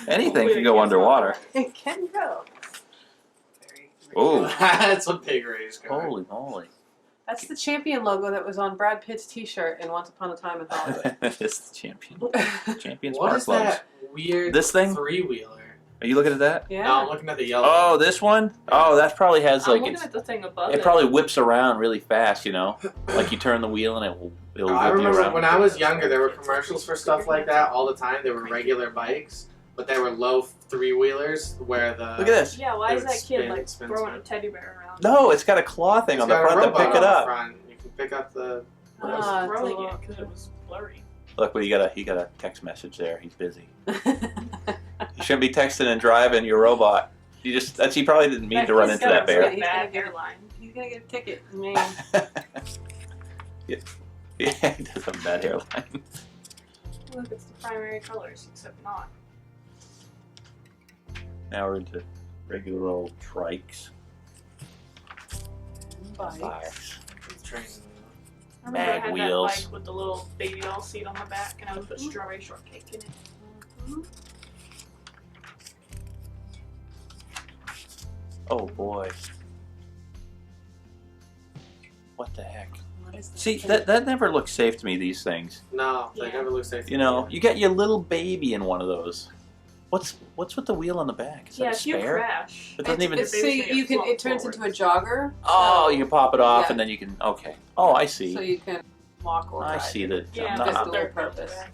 Anything can go underwater. It can go. Very Oh. That's a big race car. Holy moly. That's the champion logo that was on Brad Pitt's T-shirt in Once Upon a Time in Hollywood. It's the champion. Champion What spark is plugs. that weird This thing? three-wheeler? Are you looking at that? Yeah. No, I'm looking at the yellow. Oh, this one? Oh, that probably has I'm like looking it's. at the thing above It probably whips around really fast, you know. Like you turn the wheel and it'll I whip you remember around. when I was younger, there were commercials for stuff like that all the time. They were regular bikes, but they were low three-wheelers where the... Look at this. Yeah, why It is would that kid spin, like spin, throwing spin. a teddy bear around? No, it's got a claw thing on the got a front to robot pick it on the up. front. You can pick up the... I was Ah, throwing it's a it because it was blurry. Look, well, you got a text message there. He's busy. You shouldn't be texting and driving your robot. He probably didn't mean to run into that bear. He's Bad gonna get- hairline. He's gonna get a ticket. Man. Yeah, he does have a bad hairline. Look, it's the primary colors, except not. Now we're into regular old trikes. Bikes. Fires. Train. I remember I Mag had wheels. that bike with the little baby doll seat on the back, and I would put strawberry shortcake in it. Oh boy. What the heck? What is that? See, that never looks safe to me, these things. No, they Yeah. never look safe. You know, you got your little baby in one of those. What's with the wheel on the back? Is Yeah, that a if you spare? crash, It doesn't even. It's, so Baby's you can. gonna It turns flop into a jogger. Oh, so, you can pop it off Yeah. and then you can. Okay. Oh, I see. So you can walk or I ride. see that. yeah, no, just that's a their little purpose. back.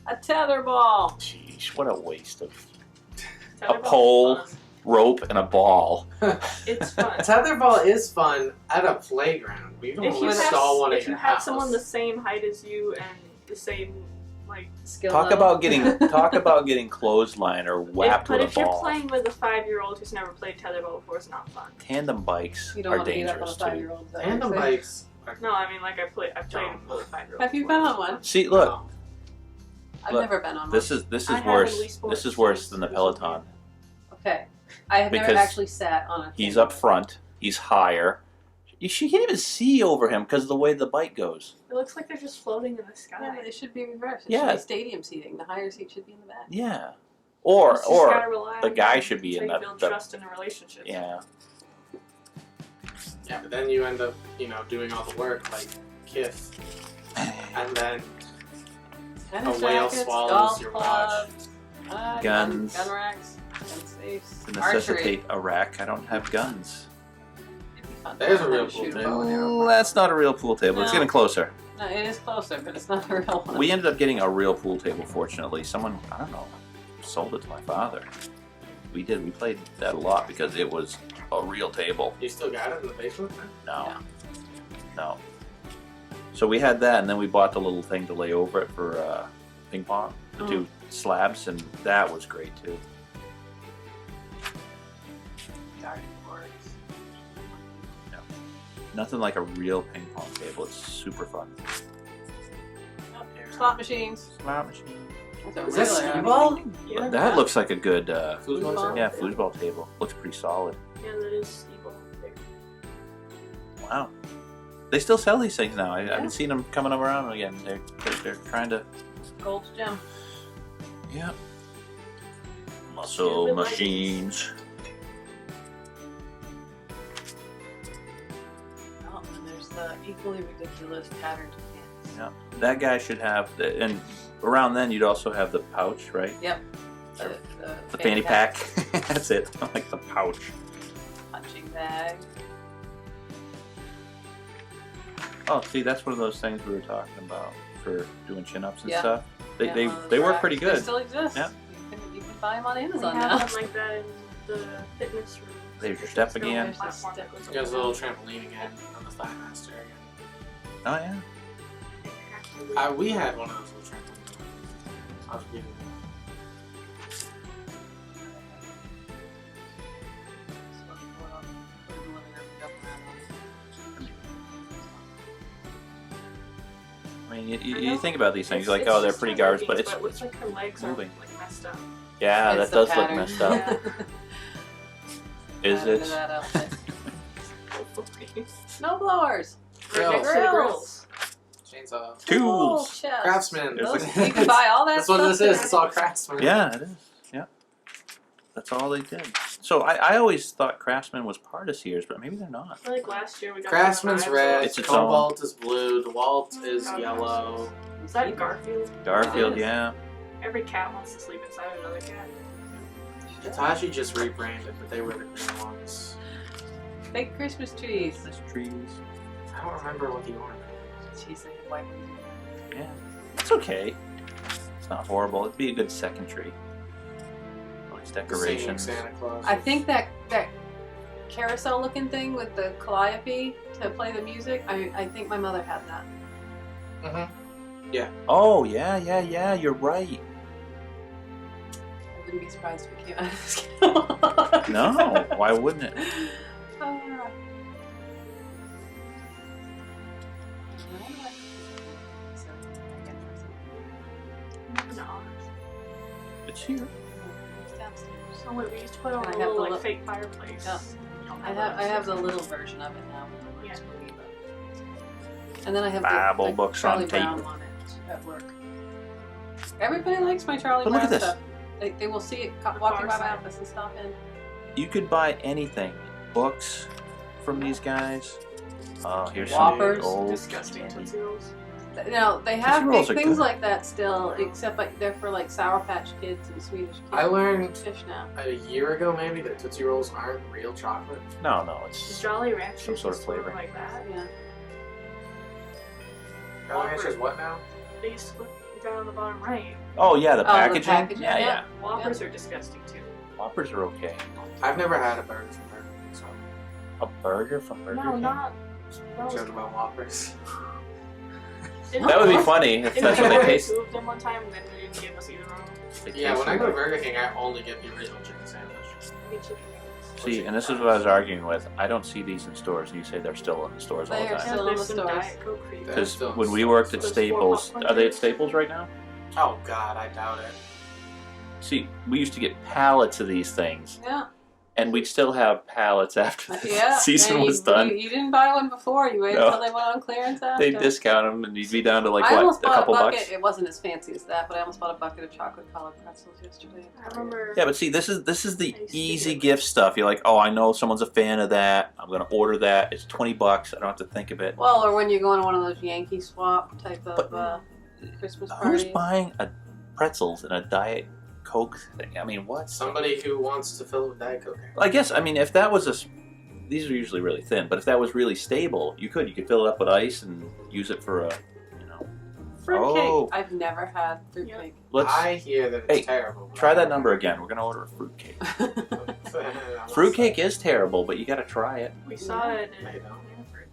A tetherball. Jeez, what a waste of Tetherball's pole. fun. rope and a ball. It's fun. Tetherball is fun at a playground. We don't If you install one have, at if you your have house. someone the same height as you and the same like, Skill Talk level. about getting clothesline or whapped but with if a you're ball. playing with a 5-year-old who's never played tetherball before, it's not fun. Tandem bikes You don't are want to beat up on a dangerous too. 5-year-old. is that what Tandem you're saying? bikes. Are No, I mean like I played with a 5-year-old. Have you before. been on one? See, look, No. I've Look, never been on one. this is I have worse. at least This is four worse than the times. Peloton. Okay. I have never Because actually sat on a. He's tandem up front. He's higher. You can't even see over him because of the way the bike goes. It looks like they're just floating in the bike. sky. Yeah, but it should be reversed. It Yeah. should be stadium seating. The higher seat should be in the back. Yeah. You Or just gotta rely the on guy them should be so in you the- build the- trust in a relationship. yeah. Yeah, but then you end up, doing all the work like kiss, and then Tennis A whale rackets, swallows golf your clubs, Guns. gun racks, gun safes, To archery. necessitate a rack, I don't have guns. It'd be fun. There's a to real shoot pool a bow and arrow. Well, that's not a real pool table. It's No. getting closer. No, it is closer, but it's not a real one. We ended up getting a real pool table, fortunately. Someone, I don't know, sold it to my father. We did. We played that a lot because it was a real table. you still got it in the basement. No. No. So we had that, and then we bought the little thing to lay over it for ping pong, the two slabs, and that was great too. Garden boards. Nothing like a real ping pong table. It's super fun. Slot machines. Slot machine. That's a Is that regular- skee-ball? Yeah, That looks like a good, Foosball? yeah, foosball table. Looks pretty solid. Yeah, that is evil. Wow. They still sell these things now. I Yeah. haven't seen them coming around again. They're trying to. Gold's Gym. Yeah. Muscle Stupid machines. Oh, and there's the equally ridiculous patterned pants. Yeah. That guy should have, and around then you'd also have the pouch, right? Yep. The fanny pack. That's it. I like the pouch. Punching bag. Oh, see, that's one of those things we were talking about for doing chin-ups and Yeah. stuff. They Yeah, they, one of those they work racks. pretty They good. still exist. Yeah. You can buy them on We Amazon have now. one like that in the fitness room. There's your step Still again. on the platform that goes There's a over little trampoline again on the Thighmaster again. Oh yeah. that. We had one of those little trampolines. I was really I mean, you I know. think about these things, It's- you're like, it's oh, they're just pretty her garbage, but leggings, it's looks like her legs moving. are like messed up. yeah, It's that the does look pattern. messed up. Yeah. Is Pattern it? to that outfit. Hopefully. Snow blowers. Grills. Grills. chainsaw. Tools. Chest. Craftsman. There's Those, a- you can buy all that That's stuff. what this is. there. It's all Craftsman. Yeah, it is. Yeah. That's all they did. So I always thought Craftsman was part of Sears, but maybe they're not. I feel like last year we got Craftsman's some red. It's its Cobalt is blue. DeWalt is Oh, yellow. Is that Garfield? Garfield, It is. yeah. Every cat wants to sleep inside another cat. Hitachi just rebranded, but they were the green ones. Big Christmas trees. Christmas trees. I don't remember what the orange was. She's like white ones. Yeah. It's okay. It's not horrible. It'd be a good second tree. Nice Singing decorations. Santa Claus. I think that carousel looking thing with the calliope to play the music, I think my mother had that. Mm-hmm. Oh, yeah. You're right. I wouldn't be surprised if it came out of this catalog. No, why wouldn't it? Ah. No. It's here. It's downstairs. Oh wait, we used to put on And a I have little the like look- fake fireplace. Yeah. We don't I have the those. little version of it now. Yeah. And then I have Bible the books Charlie on tape. Brown on it at work. Everybody likes my Charlie But look Brown at this. stuff. They will see it The walking far by my side. office and stop in. You could buy anything. Books from these guys. Oh, here's Whoppers. some old Disgusting candy. Tootsie Rolls. No, they have Rolls big are things good. like that still, except like they're for like Sour Patch Kids and Swedish Kids. I learned fish now. a year ago maybe that Tootsie Rolls aren't real chocolate. No, The it's Jolly Ranchers Some sort of used to look flavor. like that. Yeah. Jolly Ranchers what now? They used to look down on the bottom right. oh yeah, the Oh, the packaging. packaging, Yeah, yeah. yeah. Whoppers are disgusting too. Whoppers are okay. I've never had a burger from Burger King, so A burger from Burger No, King. not. I'm joking about Whoppers. That would be funny if Didn't that's we what they order taste. two of them one time and then they didn't give us either one? They Yeah, taste when I go to like- Burger King, I only get the original chicken sandwich. I get chicken nuggets. See, and this is what I was arguing with. I don't see these in stores, and you say they're still in the stores all They the are time. still in There's the some stores. Diet Coke for you. They're Because still in when we stores. worked at Those Staples, 4 are they at Staples right now? Oh God, I doubt it. See, we used to get pallets of these things, Yeah. and we'd still have pallets after the Yeah. season and was you, done. You didn't buy one before. You waited No. until they went on clearance after. They'd discount them, and you'd be down to like I what, almost a bought couple a bucket. bucks. It wasn't as fancy as that, but I almost bought a bucket of chocolate colored pretzels yesterday. I remember. Yeah, but see, this is the I used to easy get- gift stuff. You're like, oh, I know someone's a fan of that. I'm gonna order that. It's $20. I don't have to think of it. Well, or when you're going to one of those Yankee swap type of But- Christmas Who's parties. buying a pretzels and a Diet Coke thing? I mean, what? Somebody who wants to fill it with Diet Coke. I guess, I mean, if that was these are usually really thin, but if that was really stable, you could fill it up with ice and use it for a, Fruitcake. Oh. I've never had fruitcake. let's I hear that it's Hey, terrible. but try I that don't number know. again. We're gonna order a fruitcake. I'm not Fruitcake is terrible, but you gotta try it. We saw it in Maybe.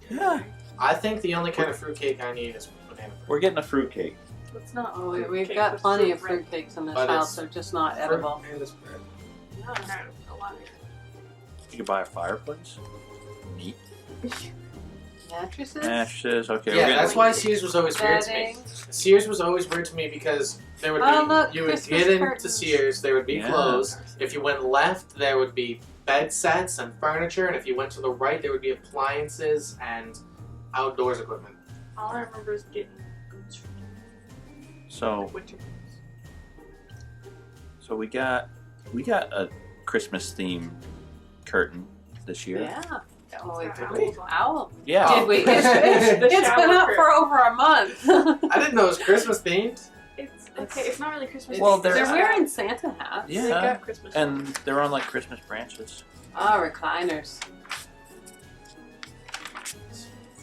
Yeah. I think the only kind of fruitcake I need is banana. We're getting a fruitcake. It's not. Oh, we've fruitcake, got it's plenty of fruit fruitcakes in this But house. it's They're just not Fruit edible. and it's bread. No, a lot of You could buy a fireplace. Neat. Mattresses. Mattresses. Okay. Yeah, we're that's getting, why Sears was always weird to me. Bedding. Sears was always weird to me because there would be Oh, look, you would Christmas get into curtains. Sears, there would be Yeah. clothes. If you went left, there would be bed sets and furniture, and if you went to the right, there would be appliances and outdoors equipment. All I remember is getting so winter clothes. so we got a Christmas theme curtain this year. Yeah. Oh, wait, Got did we? owls on it. Owl. Yeah. Did we? The It's been shower up curtain. for over a month. I didn't know it was Christmas themed. It's okay. It's not really Christmas. Well, it's they're- They're wearing Santa hats. Yeah. They've got Christmas. And they're on like Christmas branches. Oh, recliners.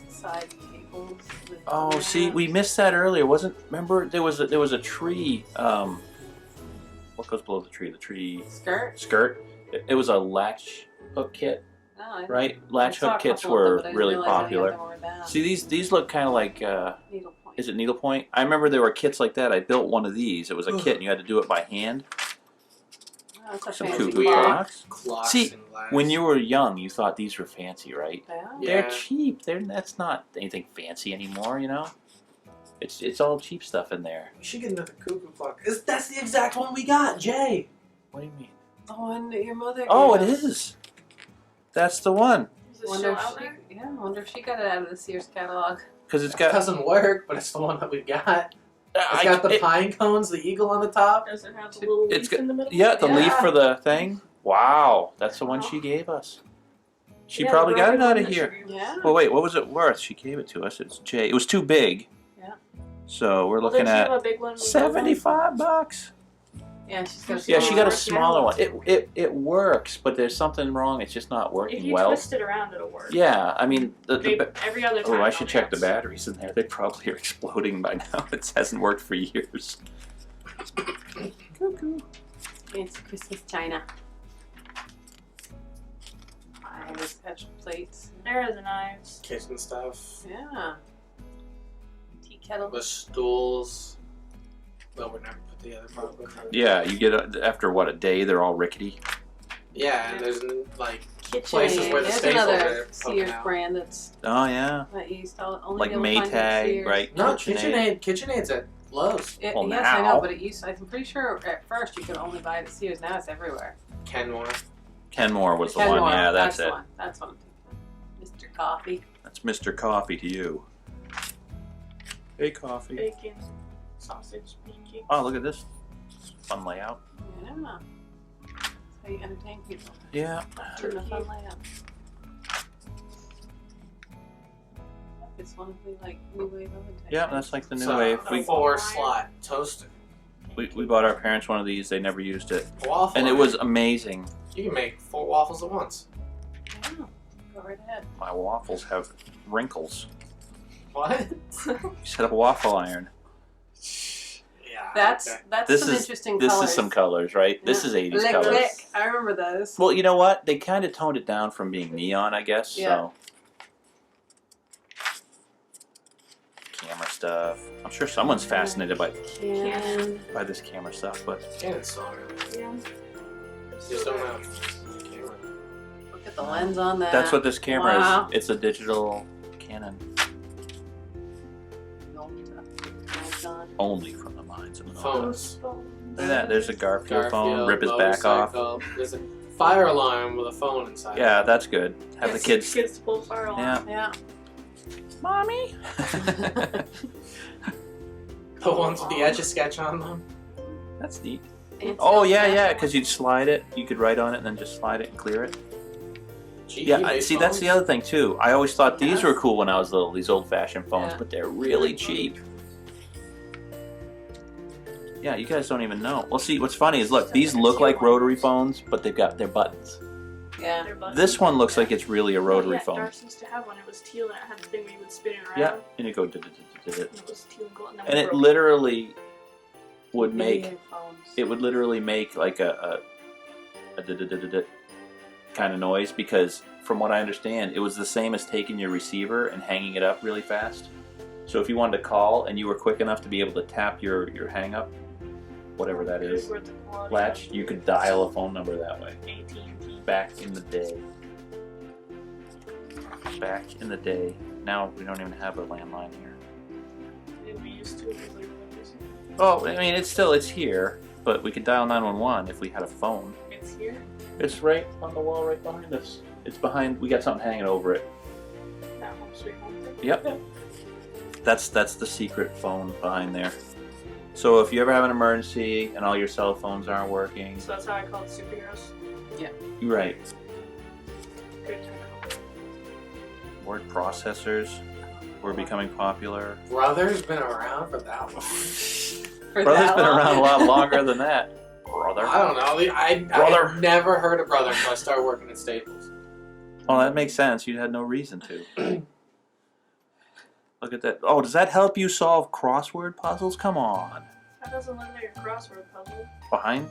Side tables. with Oh, see, mats. we missed that earlier. Remember there was a tree. What goes below the tree? The tree Skirt? skirt. It was a latch hook kit, No, I right? I Latch saw a hook kits couple of were them, but I didn't really realize any of popular. them were bad. See, these look kind of like. Needlepoint. Is it needlepoint? I remember there were kits like that. I built one of these. It was a kit, and you had to do it by hand. Oh, that's a Some fancy cuckoo clock. clocks. Clocks See, and glass. When you were young, you thought these were fancy, right? Yeah. Yeah. They're cheap. That's not anything fancy anymore, you know. It's all cheap stuff in there. You should get another cuckoo clock. That's the exact one we got, Jay. What do you mean? The one that your mother. Oh, it gave us. is. That's the one. Is it Wonder still if out she, there? yeah, wonder if she got it out of the Sears catalog. because it's It got. doesn't work, but it's the one that we got. It's I- got the it- pine cones, the eagle on the top. Does it have the little It's leaf in the middle? Yeah, the leaf Yeah. for the thing. Wow, that's the one she gave us. She Yeah, probably the got it broken out one of that she here. gave us. Yeah. Well, wait, what was it worth? She gave it to us. It's J. It was too big. Yeah. So we're Well, looking did she have at a big one with $75. Yeah, she's got a Yeah, she got a smaller- smaller one. It works, but there's something wrong. It's just not If working you well. twist it around, it'll work. Yeah, I mean, Every other time. oh, I should on check the apps. batteries in there. They probably are exploding by now. It hasn't worked for years. Cuckoo. Fancy Christmas china. Knives, etched plates. There are the knives. Kitchen stuff. Yeah. Tea kettle. The stools. Well, we're never put together properly. Yeah, you get after what, a day, they're all rickety. Yeah, and there's like KitchenAid. places where the There's staples another are poking Sears out. brand that's Oh yeah, that you used to only like be able to find at Maytag, Sears. right? No, KitchenAid. KitchenAid's at Lowe's. Well, Yes, I now- know, but it used. I'm pretty sure at first you could only buy it at Sears. Now it's everywhere. Kenmore. Kenmore was the Kenmore, one. Yeah, that's the it. one. That's what I'm thinking. Mr. Coffee. That's Mr. Coffee to you. Hey, coffee. Bacon, sausage, pancakes. Oh, look at this fun layout. Yeah. That's how you entertain people. Yeah. Turn a fun layout. It's one of the like new wave oven type. Yeah, that's like the new So, wave. a We 4-slot toaster. we bought our parents one of these. They never used it, Waffle. and it iron. was amazing. You can make 4 waffles at once. Yeah. Go right ahead. My waffles have wrinkles. What? You said a waffle iron. Yeah. That's okay. that's some interesting This colors. is some colors, right? This Yeah. is 80s Lick, colors. lick. I remember those. Well, you know what? They kind of toned it down from being neon, I guess. Yeah. So camera stuff. I'm sure someone's fascinated Can. by this camera stuff, but Canon's so really. Yeah. Just don't have a camera. Look at the lens on that. that's what this camera Wow. is. It's a digital Canon, Nice on. only from the minds of the Phones. Look at that. There's a Garfield phone. Rip his back off. motorcycle. There's a fire alarm with a phone inside. Yeah, that's good. Have the kids. Kids pull fire alarm. Yeah. Yeah. Mommy. The ones with the Etch a Sketch on them. That's neat. Fancy Oh old yeah, fashioned yeah. one. Because you'd slide it. You could write on it and then just slide it and clear it. Gee, Yeah, you made see, that's the phones? other thing too. I always thought these Yes. were cool when I was little. These old-fashioned phones, Yeah. but they're really cheap. Yeah, you guys don't even know. Well, see, what's funny is look, these look like rotary phones, but they've got their buttons. Yeah. Their buttons. This one looks like it's really a rotary yeah, phone. Darcy used to have one. It was teal and it had the thing where you would spin it around. Yeah, and you go, And it was teal and gold. And, then and we it broke literally would make Video phones. it would literally make like a kind of noise because from what I understand, it was the same as taking your receiver and hanging it up really fast. So if you wanted to call and you were quick enough to be able to tap your hang up, whatever that is, Worth the quality latch, of you could dial a phone number that way. AT&T. Back in the day. Back in the day. Now we don't even have a landline here. We used to. Because we were using it. Oh, I mean, it's here, but we could dial 911 if we had a phone. It's here. It's right on the wall right behind us. It's behind, we got something hanging over it. That home sweet home thing. Yep. That's the secret phone behind there. So if you ever have an emergency and all your cell phones aren't working, So that's how I call it superheroes. you're right. Good time. Word processors were becoming popular. Brother's been around for that long. For Brother's that been long. around a lot longer than that. Brother. I don't know. Brother. I've never heard of Brother until I started working at Staples. Well, that makes sense. You had no reason to. Look at that. Oh, does that help you solve crossword puzzles? Come on. That doesn't look like a crossword puzzle. Behind?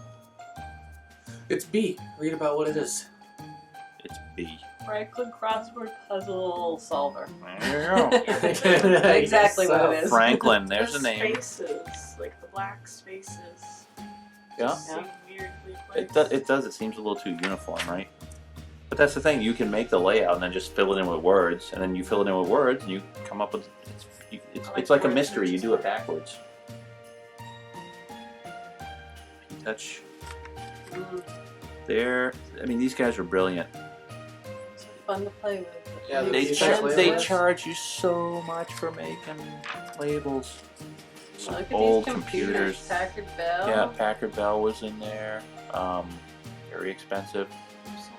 It's B. Read about what it is. It's B. Franklin crossword puzzle solver. There you go. Exactly what it is. Franklin, there's a The name. spaces, like the black spaces. Yeah. Just seem weirdly It placed. does. It seems a little too uniform, right? But that's the thing. You can make the layout and then just fill it in with words, and then you fill it in with words, and you come up with. It's like a mystery. You do it backwards. Touch Mm, there. I mean, these guys are brilliant. it's fun to play with. Yeah, They these Expensive. labels. charge you so much for making labels. Some Look at old these computers. Packard Bell. Yeah, Packard Bell was in there. Very expensive.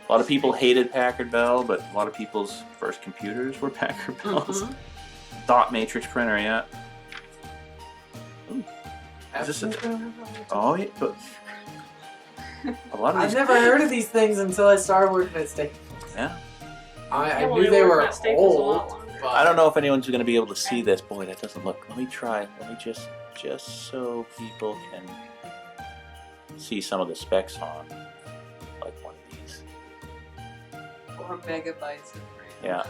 A lot of people hated Packard Bell, but a lot of people's first computers were Packard Bells. Mhm. Dot matrix printer, yeah. Ooh. Is this Oh yeah, but a lot of I've these. never heard of these things until I started working at Staples. Yeah. I well, knew they were at Staples a lot old. longer. But I don't know if anyone's going to be able to see this. Boy, that doesn't look. Let me try. Let me just so people can see some of the specs on like one of these. 4 megabytes of RAM. Yeah.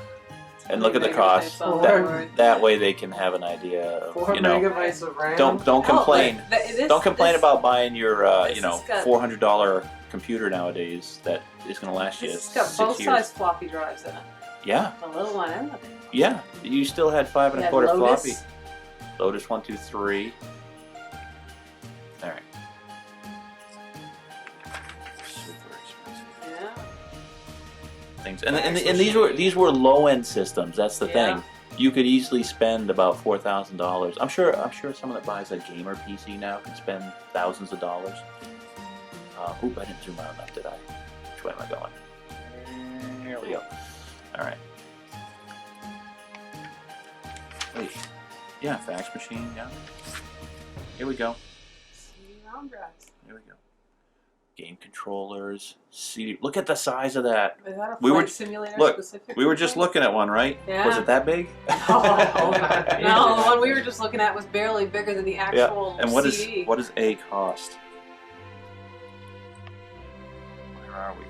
And look at the Megabytes cost. on That- board. That way they can have an idea of 4 you know. megabytes of RAM. Don't complain. Oh, but this- Don't complain this- about buying your this has got- $400 computer nowadays that is going to last you This has got 6 both years. size floppy drives in it. Yeah, The little one and the big one. yeah. You still had 5 You had 1/4 Lotus. floppy. Lotus 1, 2, 3. All right. Super expensive Yeah. things, and these were low end systems. That's the Yeah. thing. You could easily spend about $4,000. I'm sure someone that buys a gamer PC now can spend thousands of dollars. Oop, I didn't zoom out enough, did I? Which way am I going? Here we go. All right. Wait. Yeah, fax machine. Yeah. Here we go. CD-ROM drives. Here we go. Game controllers. CD. Look at the size of that. Is that a We were- flight simulator look, specific? We were just looking at one, right? Yeah. Was it that big? No, the one we were just looking at was barely bigger than the actual And what CD. does A cost? Where are we?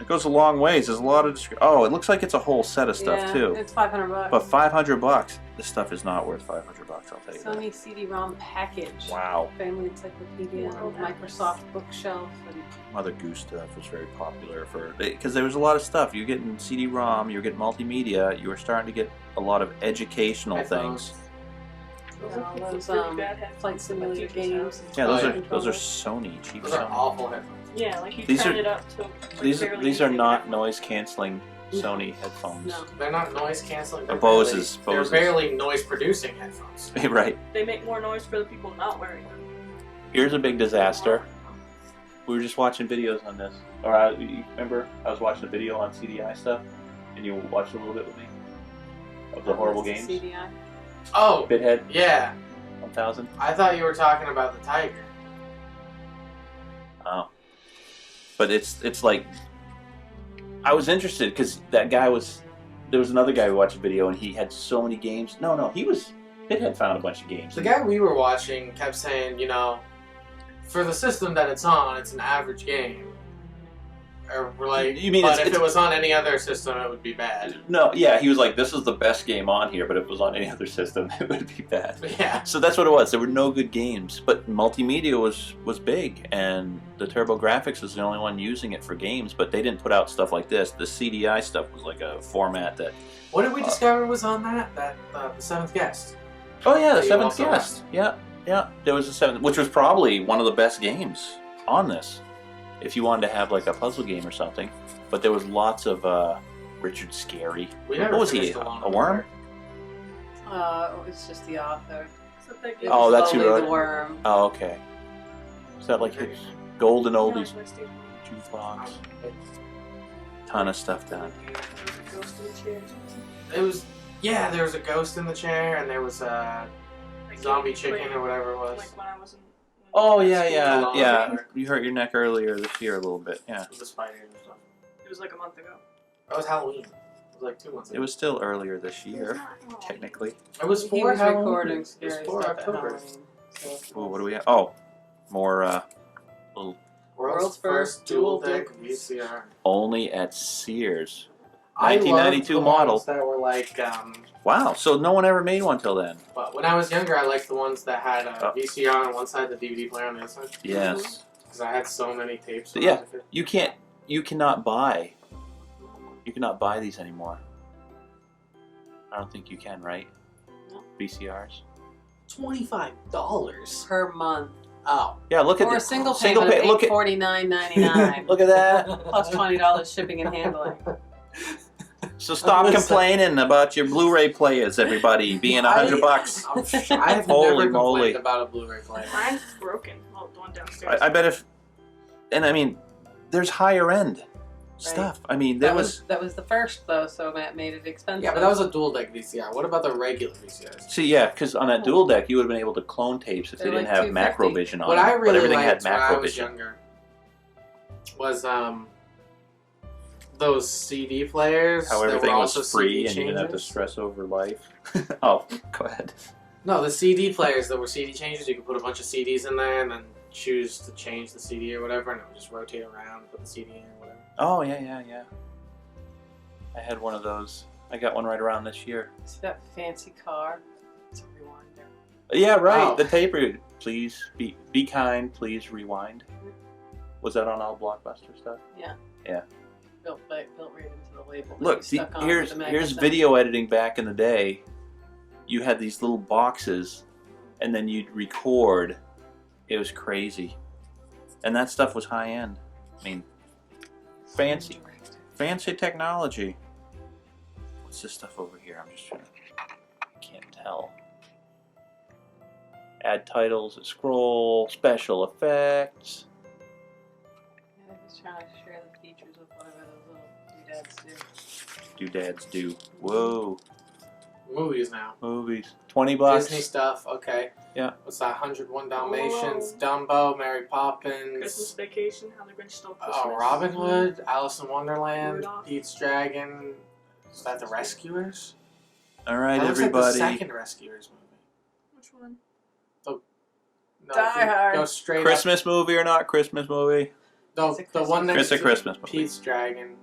It goes a long ways. There's a lot of oh, it looks like it's a whole set of stuff yeah, too. It's $500. But $500. This stuff is not worth $500. I'll tell you that. Sony CD-ROM package. Wow. Family Encyclopedia, Wow. Microsoft Bookshelf, and Mother Goose stuff was very popular for because there was a lot of stuff. You're getting CD-ROM, you're getting multimedia, you were starting to get a lot of educational things. Those all are those really bad headphones flight simulator that my teacher's games. house. Yeah, Oh, those yeah. are Controllers. Sony, cheap Those are Sony. awful headphones. Yeah, like you These turn are- it up to These barely are anything not back. noise canceling Sony headphones. no. They're not noise canceling. The Boses. They're barely noise producing headphones. Right. They make more noise for the people not wearing them. Here's a big disaster. We were just watching videos on this. Or you remember I was watching a video on CDI stuff, and you watched a little bit with me of the horrible What's games. the CDI? Oh, Bithead yeah. 1000. I thought you were talking about the Tiger. Oh. But it's like I was interested because that guy was. There was another guy who watched a video and he had so many games. No, he was. Bithead found a bunch of games. The guy we were watching kept saying, you know, for the system that it's on, it's an average game. Or we're like, You mean but it's- if it was on any other system, it would be bad. No, yeah, he was like, this is the best game on here, but if it was on any other system, it would be bad. Yeah. So that's what it was. There were no good games, but multimedia was big, and the TurboGrafx was the only one using it for games. But they didn't put out stuff like this. The CDI stuff was like a format that. What did we discover was on that? That the Seventh Guest. Oh yeah, the That you Seventh also Guest. Yeah. There was a seventh, which was probably one of the best games on this, if you wanted to have like a puzzle game or something. But there was lots of Richard Scarry. We never What was he? finished the one A worm? It's just the author. So they It give Oh, was that's who Slowly wrote the it? Worm. Oh, okay. Is that like his golden No, oldies? it's my Jukebox. Ton of stuff done. Ghost in the chair. It was, yeah, there was a ghost in the chair, and there was a zombie chicken or whatever it was. Like when I was in. Oh in yeah, school. yeah, long yeah. ago. You hurt your neck earlier this year a little bit. Yeah, The spiders and stuff. It was like a month ago. That was Halloween. It was like 2 months ago. it was still earlier this year, technically. It was He for was Halloween. recording It was scary for stuff at October. Halloween. Oh, what do we have? Oh, more little World's first dual deck disc. VCR. only at Sears. I loved 1992 the model. ones that were like, Wow, so no one ever made one till then. but when I was younger, I liked the ones that had a Oh. VCR on one side, the DVD player on the other side. Yes, Because I had so many tapes. when Yeah. I was a kid. you cannot buy these anymore. I don't think you can, right? No. VCRs. $25. Per month. Oh. Yeah, look at Or the a single payment of look $849.99 Look at that. plus $20 shipping and handling. So stop Listen. complaining about your Blu-ray players, everybody, being $100. I have Holy never moly. complained about a Blu-ray player. Mine's broken. Well, the one downstairs. I bet if, and I mean, there's higher end stuff. I mean, there was. That was the first though, so that made it expensive. Yeah, but that was a dual deck VCR. What about the regular VCRs? See, yeah, because on that dual deck, you would have been able to clone tapes if they They're didn't like have $250. macro vision on What them. I But really everything had liked when I macro was vision. younger was those CD players. How that everything were was also free CD and you didn't have to changers. stress over life. Oh, go ahead. No, the CD players that were CD changers. You could put a bunch of CDs in there and then choose to change the CD or whatever, and it would just rotate around, put the CD in, or whatever. Oh, yeah. I had one of those. I got one right around this year. See that fancy car? It's a rewinder. Yeah, right. Oh. The tape reader. Please be kind. Please rewind. Was that on all Blockbuster stuff? Yeah. Yeah. Built right into the label. that Look, you see, stuck on here's with the magnet. video editing back in the day. You had these little boxes, and then you'd record. It was crazy, and that stuff was high end. I mean, fancy technology. What's this stuff over here? I'm just trying to. I can't tell. Add titles, scroll, special effects. Yeah, I'm just trying to share the features of whatever those little doodads do. Doodads do. Whoa, Movies now. movies. $20. Disney stuff. Okay. Yeah. What's that? 101 Dalmatians, Whoa. Dumbo, Mary Poppins. Christmas Vacation, How the Grinch Stole Christmas. Oh, Robin Hood, Alice in Wonderland, Rudolph. Pete's Dragon. Is that the Rescuers? All right, That looks everybody. like the second Rescuers movie. Which one? No, Die if you Hard. Go straight Christmas movie or not Christmas movie? up. It's The a one next It's a to Christmas movie. Pete's Dragon.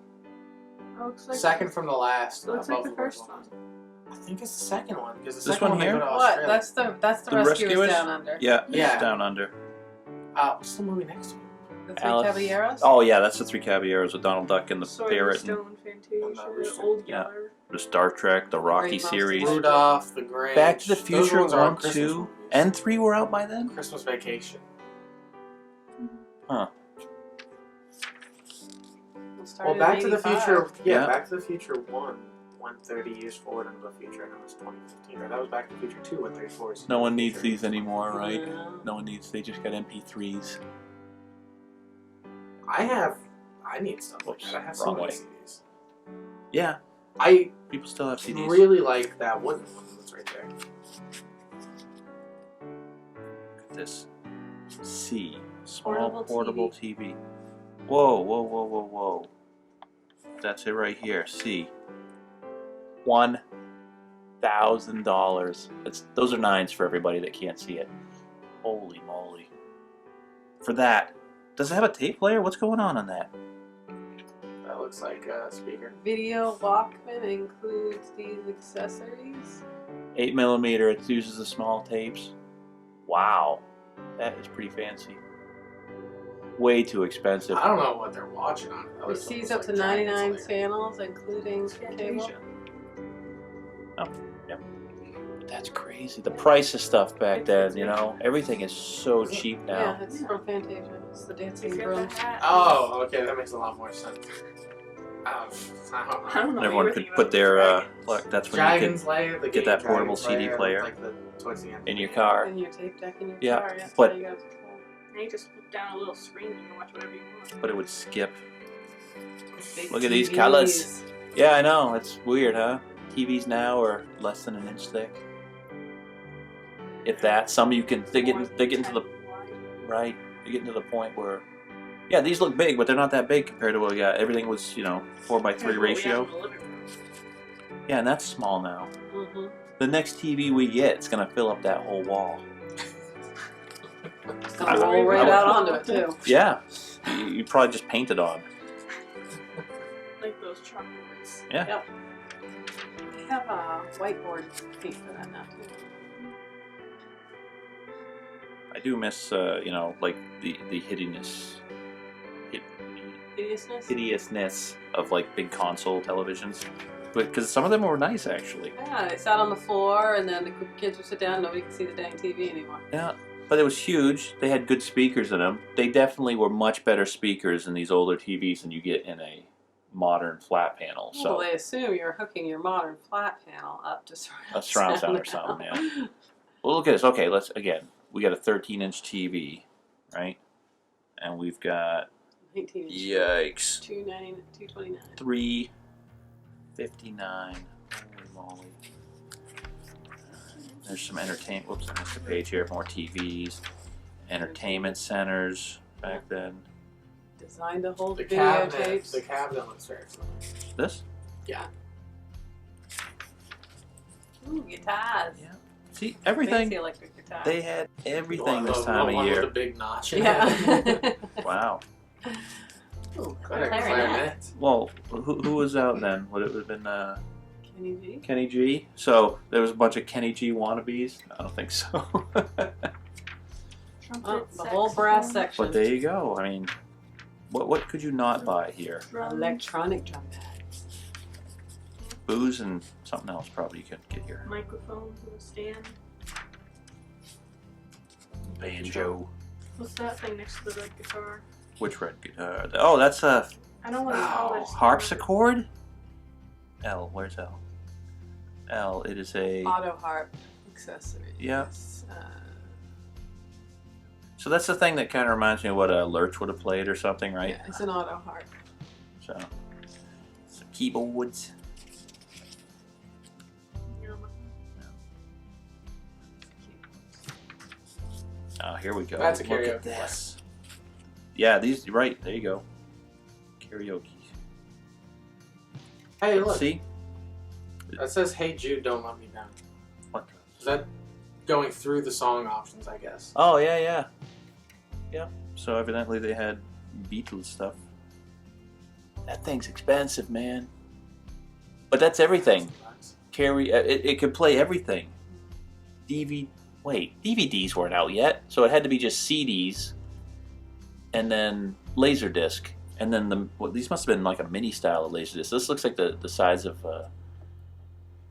Oh, looks like Second from the last. Looks above like the first first one. I think it's the second one because the This second one they here? go to What? Australia. That's the The Rescuers Rescuers? Down Under. Yeah, Yeah. it's Down Under. What's the movie next to it? The Three Alice. Caballeros. Oh yeah, that's the Three Caballeros with Donald Duck and the Sword parrot, and Stone, Fantasia, Rooster. Old Yeah. Yeller. the Star Trek, the Rocky Great Monsters. series. Rudolph, The Grinch. Back to the Those Future ones are all 1, Christmas 2, movies. and 3 were out by then? Christmas Vacation. Huh. Well, Back to the Future. Yeah, Yeah. Back to the Future 1 went 30 years forward into the future, and it was 2015. Or that was Back to the Future 2 went 34 years. No one into the needs future. these anymore, right? Yeah. No one needs, they just got MP3s. I need stuff like Whoops, that. I have so wrong many way. CDs. Yeah, I people still have CDs. really like that wooden one that's right there. Look at this. C. Small Portable portable TV. Whoa. That's it right here. C. $1,000. Those are 9s for everybody that can't see it. Holy moly. For that. Does it have a tape player? What's going on that? That looks like a speaker. Video Walkman includes these accessories. 8mm. It uses the small tapes. Wow. That is pretty fancy. Way too expensive. I don't know what they're watching on it. That was Receives almost up to like 99 Dragon Slayer. channels, including cable. Fantasia. That's crazy. The price of stuff back then, you know, everything is so cheap now. Yeah, it's from Fantasia. It's the dancing It's got broom. the hat. Oh, okay, that makes a lot more sense. I I don't don't know. know. And what everyone you were could thinking put about their, Dragon. look, that's when Dragon's Lair, the get game that portable Dragon's CD Lair, player like towards the end. in your car. And your tape deck in your Yeah, car. Yeah, but- there you go. Now you just put down a little screen and you can watch whatever you want. But it would skip. Big Look at these TVs. colors. Yeah, I know. It's weird, huh? TVs now are less than an inch thick. If that, some you can, they're getting to the, right, they're getting to the point where, yeah, these look big, but they're not that big compared to what we got. Everything was, 4:3 ratio. Yeah, and that's small now. Mm-hmm. The next TV we get, it's gonna fill up that whole wall. It's I gonna would- roll right I out would- onto it too. Yeah, you probably just paint it on. Like those chalkboards. Yeah. Yep. They have a whiteboard paint for that now too. I do miss, like the Hideousness? hideousness of like big console televisions, because some of them were nice actually. Yeah, they sat on the floor and then the kids would sit down. Nobody could see the dang TV anymore. Yeah, but it was huge. They had good speakers in them. They definitely were much better speakers in these older TVs than you get in a modern flat panel. Well, So they assume you're hooking your modern flat panel up to a surround sound or something, yeah. Well, look at this. Okay, we got a 13-inch TV, right? And we've got, 19 inch. yikes, 229. $359. Holy moly. There's some entertainment. Whoops, I missed the page here. More TVs, entertainment centers back then. Designed to hold The cabinet. videotapes. The cabinet looks very familiar. This? Yeah. Ooh, guitars. Yeah. See, everything. Fancy electric guitars. They had everything this The time of one year. with the big notch. in it. Yeah. Wow. Ooh, Quite a clarinet. clarinet. Well, who was out then? Would it have been Kenny G. Kenny G? So there was a bunch of Kenny G wannabes? I don't think so. Oh, the whole brass section. But there you go. I mean, what could you not buy here? Electronic drum pads. Booze and something else probably you couldn't get here. Microphone with a stand. Banjo. What's that thing next to the red guitar? Which red guitar? Oh, that's a I don't know what it's called. I just harpsichord? L. Where's L? L. It is a. Auto harp accessory. Yeah. Yes, So that's the thing that kind of reminds me of what a Lurch would have played or something, right? yeah, it's an auto harp. So, some keyboards. Oh, here we go. That's a Look at karaoke this. Yeah, these, right, there you go. Karaoke. Hey, look. See? That says, "Hey Jude, don't let me down." What? Is that going through the song options? I guess. Oh, yeah, yeah. Yeah. So evidently they had Beatles stuff. That thing's expensive, man. But that's everything. It could play everything. DVDs weren't out yet, so it had to be just CDs, and then Laserdisc, and then these must have been like a mini style of Laserdisc. This looks like the size of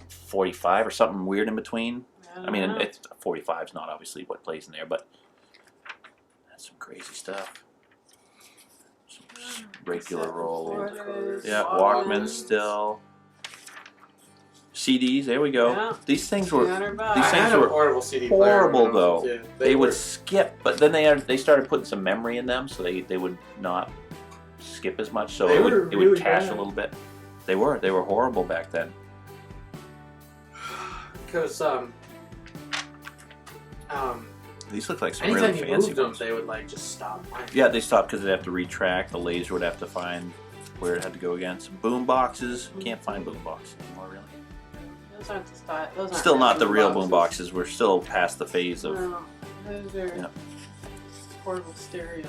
45 or something weird in between. I mean, it's 45 is not obviously what plays in there, but that's some crazy stuff. Some regular roll. Recorders, Yeah, Walkman still. CDs, there we go. Yeah. These things were $200. these I things had a were portable CD player horrible when I was a though. kid. They would were- skip, but then they started putting some memory in them, so they would not skip as much. So They it were would really cache bad. a little bit. They were horrible back then. Because These look like some anytime really you fancy moved them, ones. they would like just stop playing. Yeah, they stopped because they'd have to retract. The laser would have to find where it had to go again. Some boom boxes. Can't find boom boxes anymore, really. Those aren't the style. Those aren't Still not the real boxes. boom boxes. We're still past the phase of No, those are Yeah. portable stereos.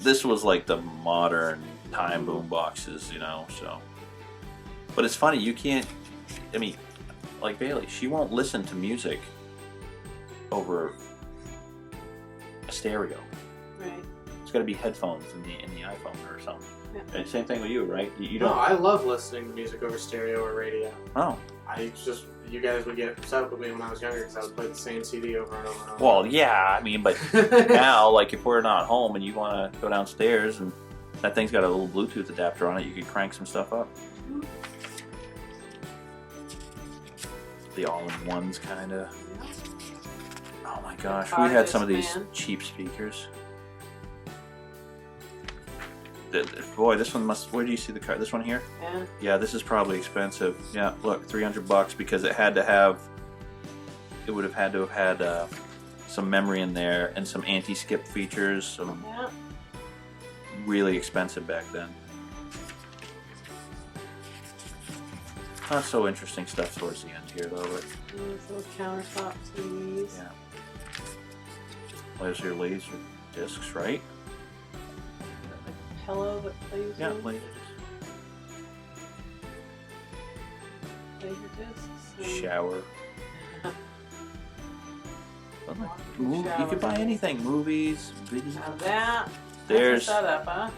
this was like the modern time boom boxes, you know. So, but it's funny, you can't. I mean, like Bailey, she won't listen to music over a stereo. Right. It's got to be headphones in the iPhone or something. Yeah. And same thing with you, right? You No, don't. I love listening to music over stereo or radio. Oh, You guys would get upset with me when I was younger because I would play the same CD over and over and over. well, yeah. I mean, but now, like, if we're not home and you want to go downstairs and that thing's got a little Bluetooth adapter on it, you could crank some stuff up. The all-in-ones, kind of. Oh my gosh, we had some of these Man. cheap speakers. Boy, this one must. Where do you see the card? This one here? Yeah. Yeah, this is probably expensive. Yeah, look, $300 because it had to have. It would have had to have had some memory in there and some anti-skip features. Some Yeah. really expensive back then. Not so interesting stuff towards the end here, though. But Those little countertop TVs. yeah, there's your laser discs, right? Like a pillow that plays Yeah, with lasers. laser discs. Shower. Walk-in You could buy shower. anything. Movies, videos. Now that. There's. That's a setup, huh?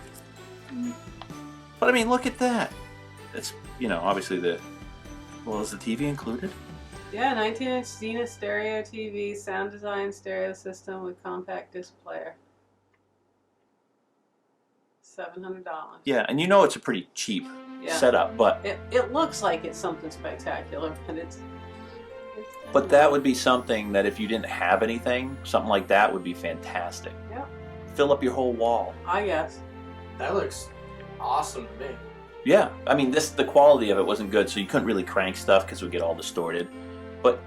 But I mean, look at that. It's, obviously well, is the TV included? Yeah, 19-inch Zenith stereo TV, sound design stereo system with compact disc player. $700. Yeah, and you know it's a pretty cheap Yeah. setup, but It looks like it's something spectacular, but it's that would be something that if you didn't have anything, something like that would be fantastic. Yeah. Fill up your whole wall. I guess. That looks awesome to me. Yeah, I mean, the quality of it wasn't good, so you couldn't really crank stuff because it would get all distorted. But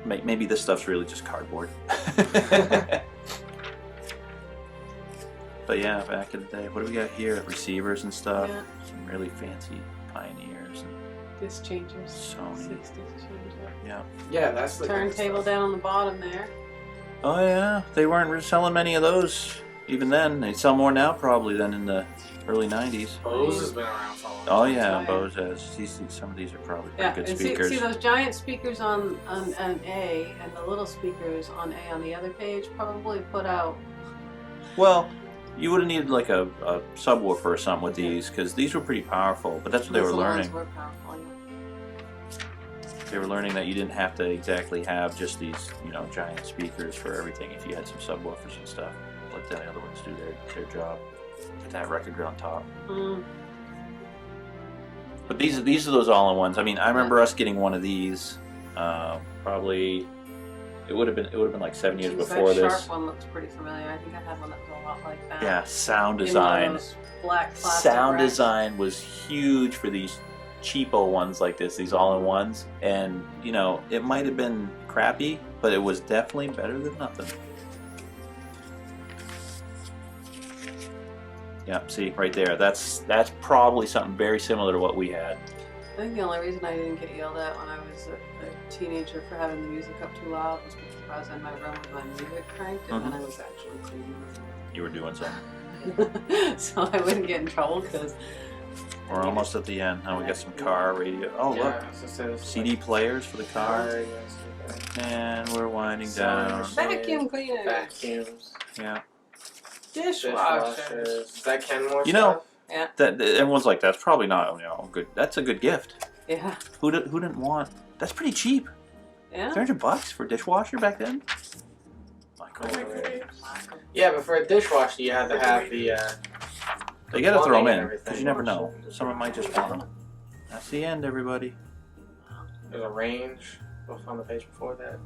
maybe this stuff's really just cardboard. But yeah, back in the day, what do we got here? Receivers and stuff. Yeah. Some really fancy Pioneers and Disc changers. Sony. 6 disc changer. Yeah. Yeah, that's the kind of Turntable stuff. down on the bottom there. Oh yeah, they weren't selling many of those even then. They sell more now probably than in the early '90s. Bose has been around for a long Oh time. yeah, Right. Bose has. Some of these are probably pretty Yeah, good and speakers. see those giant speakers on A and the little speakers on A on the other page probably put out. Well, you would have needed like a subwoofer or something with these because these were pretty powerful. But that's what they were Those ones learning. were powerful, yeah. They were learning that you didn't have to exactly have just these, giant speakers for everything. If you had some subwoofers and stuff, let the other ones do their job. Get that record on top. Mm. But these are those all-in-ones. I mean, I remember us getting one of these. Probably it would have been like 7 years Jeez, before that this. Sharp one looks pretty familiar. I think I had one that was a lot like that. Yeah, sound In one of design. those black plastic Sound racks. design was huge for these cheapo ones like this, these all-in-ones, and it might have been crappy, but it was definitely better than nothing. Yeah, see right there. That's probably something very similar to what we had. I think the only reason I didn't get yelled at when I was a teenager for having the music up too loud was because I was in my room with my music cranked and then I was actually cleaning. You were doing something. So I wouldn't get in trouble because We're almost at the end. Now we got some car radio. Oh Yeah, look, I was gonna say this is CD players for the car, like yes, and we're winding down. vacuum cleaners, vacuums, Yeah, dishwashers. dishwashers. Is that Kenmore You know- stuff? that everyone's like, that's probably not good. That's a good gift. Yeah, Who didn't want? That's pretty cheap. yeah. $300 for a dishwasher back then. Michael, Yeah, but for a dishwasher, you had to have the. they gotta throw them plumbing in and everything. because you never know. Someone might just want them. That's the end, everybody. There's a range. What's on the page before that?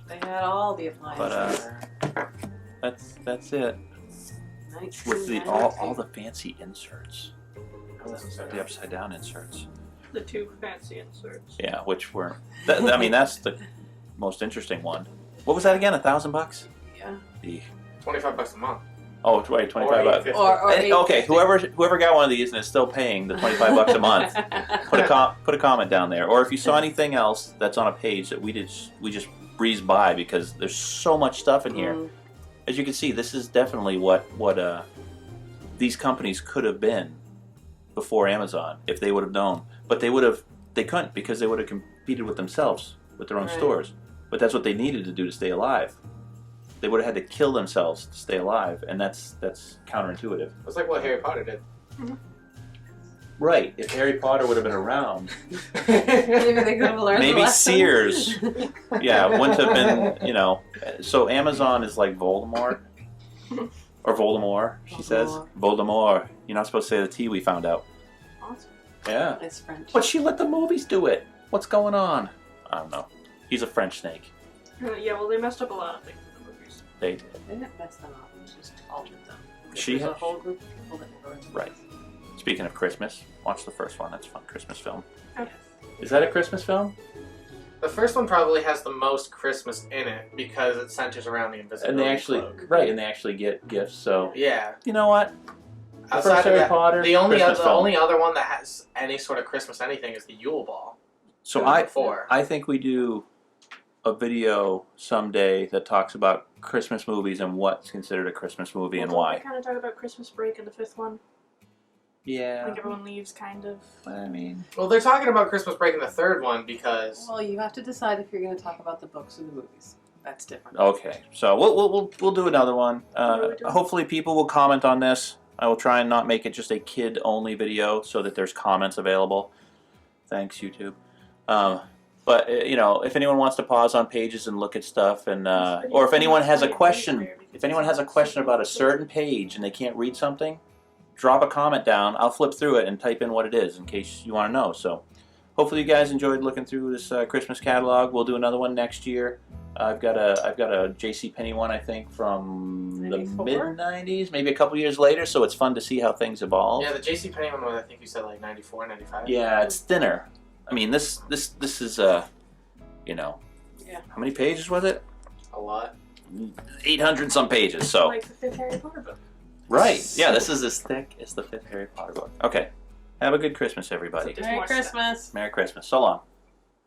They had all the appliances. But that's it. With the all the fancy inserts, the upside down inserts. The two fancy inserts. Yeah, which were. I mean, that's the most interesting one. What was that again? $1,000? Yeah. The $25 a month. oh, wait, $25. $8.50. Or Okay, $8.50. whoever got one of these and is still paying the $25 a month, put a comment down there. Or if you saw anything else that's on a page that we just breezed by because there's so much stuff in here. Mm. As you can see, this is definitely what these companies could have been before Amazon if they would have known. But they couldn't because they would have competed with themselves with their own Right. stores. But that's what they needed to do to stay alive. They would have had to kill themselves to stay alive, and that's counterintuitive. It's like what Harry Potter did. Right. If Harry Potter would have been around, Maybe they could have learned the maybe lesson. Sears. Yeah, wouldn't have been, So Amazon is like Voldemort. Or Voldemort, she says. Voldemort. You're not supposed to say the T, we found out. Awesome. Yeah. It's French. But she let the movies do it. What's going on? I don't know. He's a French snake. Yeah, well, they messed up a lot of things in the movies. They did. They didn't mess them up. They just altered them. She There's a had- whole group of people that were into Right. Speaking of Christmas, watch the first one. That's a fun Christmas film. Yes. Is that a Christmas film? The first one probably has the most Christmas in it because it centers around the invisibility And they actually, cloak. right, and they actually get gifts. So Yeah. you know what? The Outside first of Harry that, Potter. the only Christmas film. other one that has any sort of Christmas anything is the Yule Ball. So before. I think we do a video someday that talks about Christmas movies and what's considered a Christmas movie and Well, why. They kind of talk about Christmas break in the fifth one. Yeah. Like everyone leaves, kind of. I mean, Well, they're talking about Christmas break in the third one because Well, you have to decide if you're going to talk about the books or the movies. That's different. okay. So we'll do another one. What are we doing? Hopefully people will comment on this. I will try and not make it just a kid-only video so that there's comments available. Thanks, YouTube. But if anyone wants to pause on pages and look at stuff, and or if anyone has a question, if anyone has a question about a certain page and they can't read something, drop a comment down. I'll flip through it and type in what it is in case you want to know. So hopefully you guys enjoyed looking through this Christmas catalog. We'll do another one next year. I've got a JCPenney one, I think, from 94? the mid-90s, maybe a couple years later, so it's fun to see how things evolve. Yeah, the JCPenney one was, I think you said like 94, 95. Yeah, it's thinner. I mean, this is, you know, Yeah. how many pages was it? A lot. 800 some pages, so. Like the fifth Harry Potter book. Right, yeah, this is as thick as the fifth Harry Potter book. Okay, have a good Christmas, everybody. There's Merry more stuff. Christmas. Merry Christmas. So long.